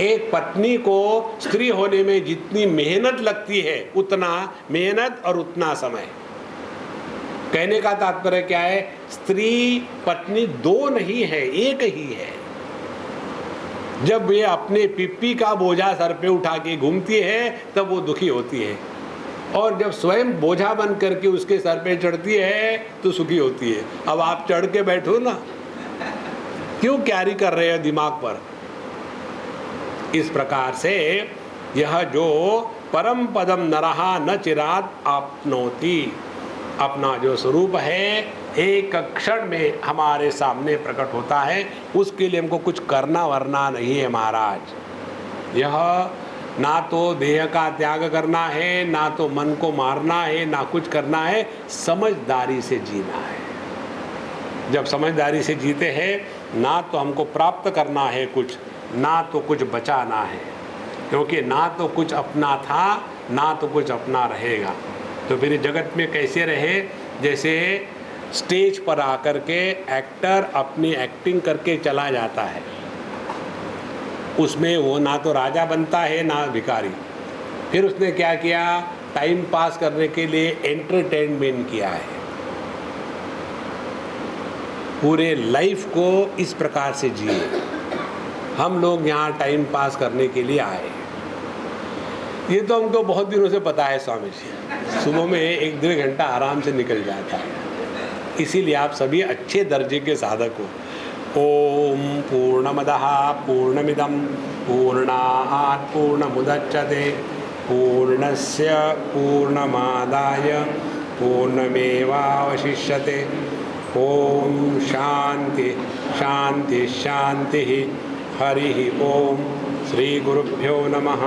एक पत्नी को स्त्री होने में जितनी मेहनत लगती है उतना मेहनत और उतना समय। कहने का तात्पर्य क्या है? स्त्री पत्नी दो नहीं है, एक ही है। जब ये अपने पिप्पी का बोझा सर पे उठा के घूमती है तब वो दुखी होती है, और जब स्वयं बोझा बन करके उसके सर पे चढ़ती है तो सुखी होती है। अब आप चढ़ के बैठो ना, क्यों कैरी कर रहे हो दिमाग पर? इस प्रकार से यह जो परम पदम नरहा न चिरात आपनोति, अपना जो स्वरूप है एक क्षण में हमारे सामने प्रकट होता है। उसके लिए हमको कुछ करना वरना नहीं है महाराज। यह ना तो देह का त्याग करना है, ना तो मन को मारना है, ना कुछ करना है, समझदारी से जीना है। जब समझदारी से जीते हैं, ना तो हमको प्राप्त करना है कुछ, ना तो कुछ बचाना है, क्योंकि ना तो कुछ अपना था, ना तो कुछ अपना रहेगा। तो फिर जगत में कैसे रहे? जैसे स्टेज पर आकर के एक्टर अपनी एक्टिंग करके चला जाता है, उसमें वो ना तो राजा बनता है ना भिखारी। फिर उसने क्या किया? टाइम पास करने के लिए एंटरटेनमेंट किया है। पूरे लाइफ को इस प्रकार से जिए। हम लोग यहाँ टाइम पास करने के लिए आए। ये तो हमको बहुत दिनों से पता है स्वामी जी। सुबह में 1-1.5 घंटा आराम से निकल जाता है। इसीलिए आप सभी अच्छे दर्जे के साधक हो। ओम पूर्णमदः पूर्णमिदं पूर्णात् पूर्णमुदच्यते पूर्णस्य पूर्णमादाय पूर्णमेवावशिष्यते। ओम शांति शांति शांति। हरि ओम। श्री गुरुभ्यो नमः।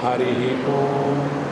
हरि ओम।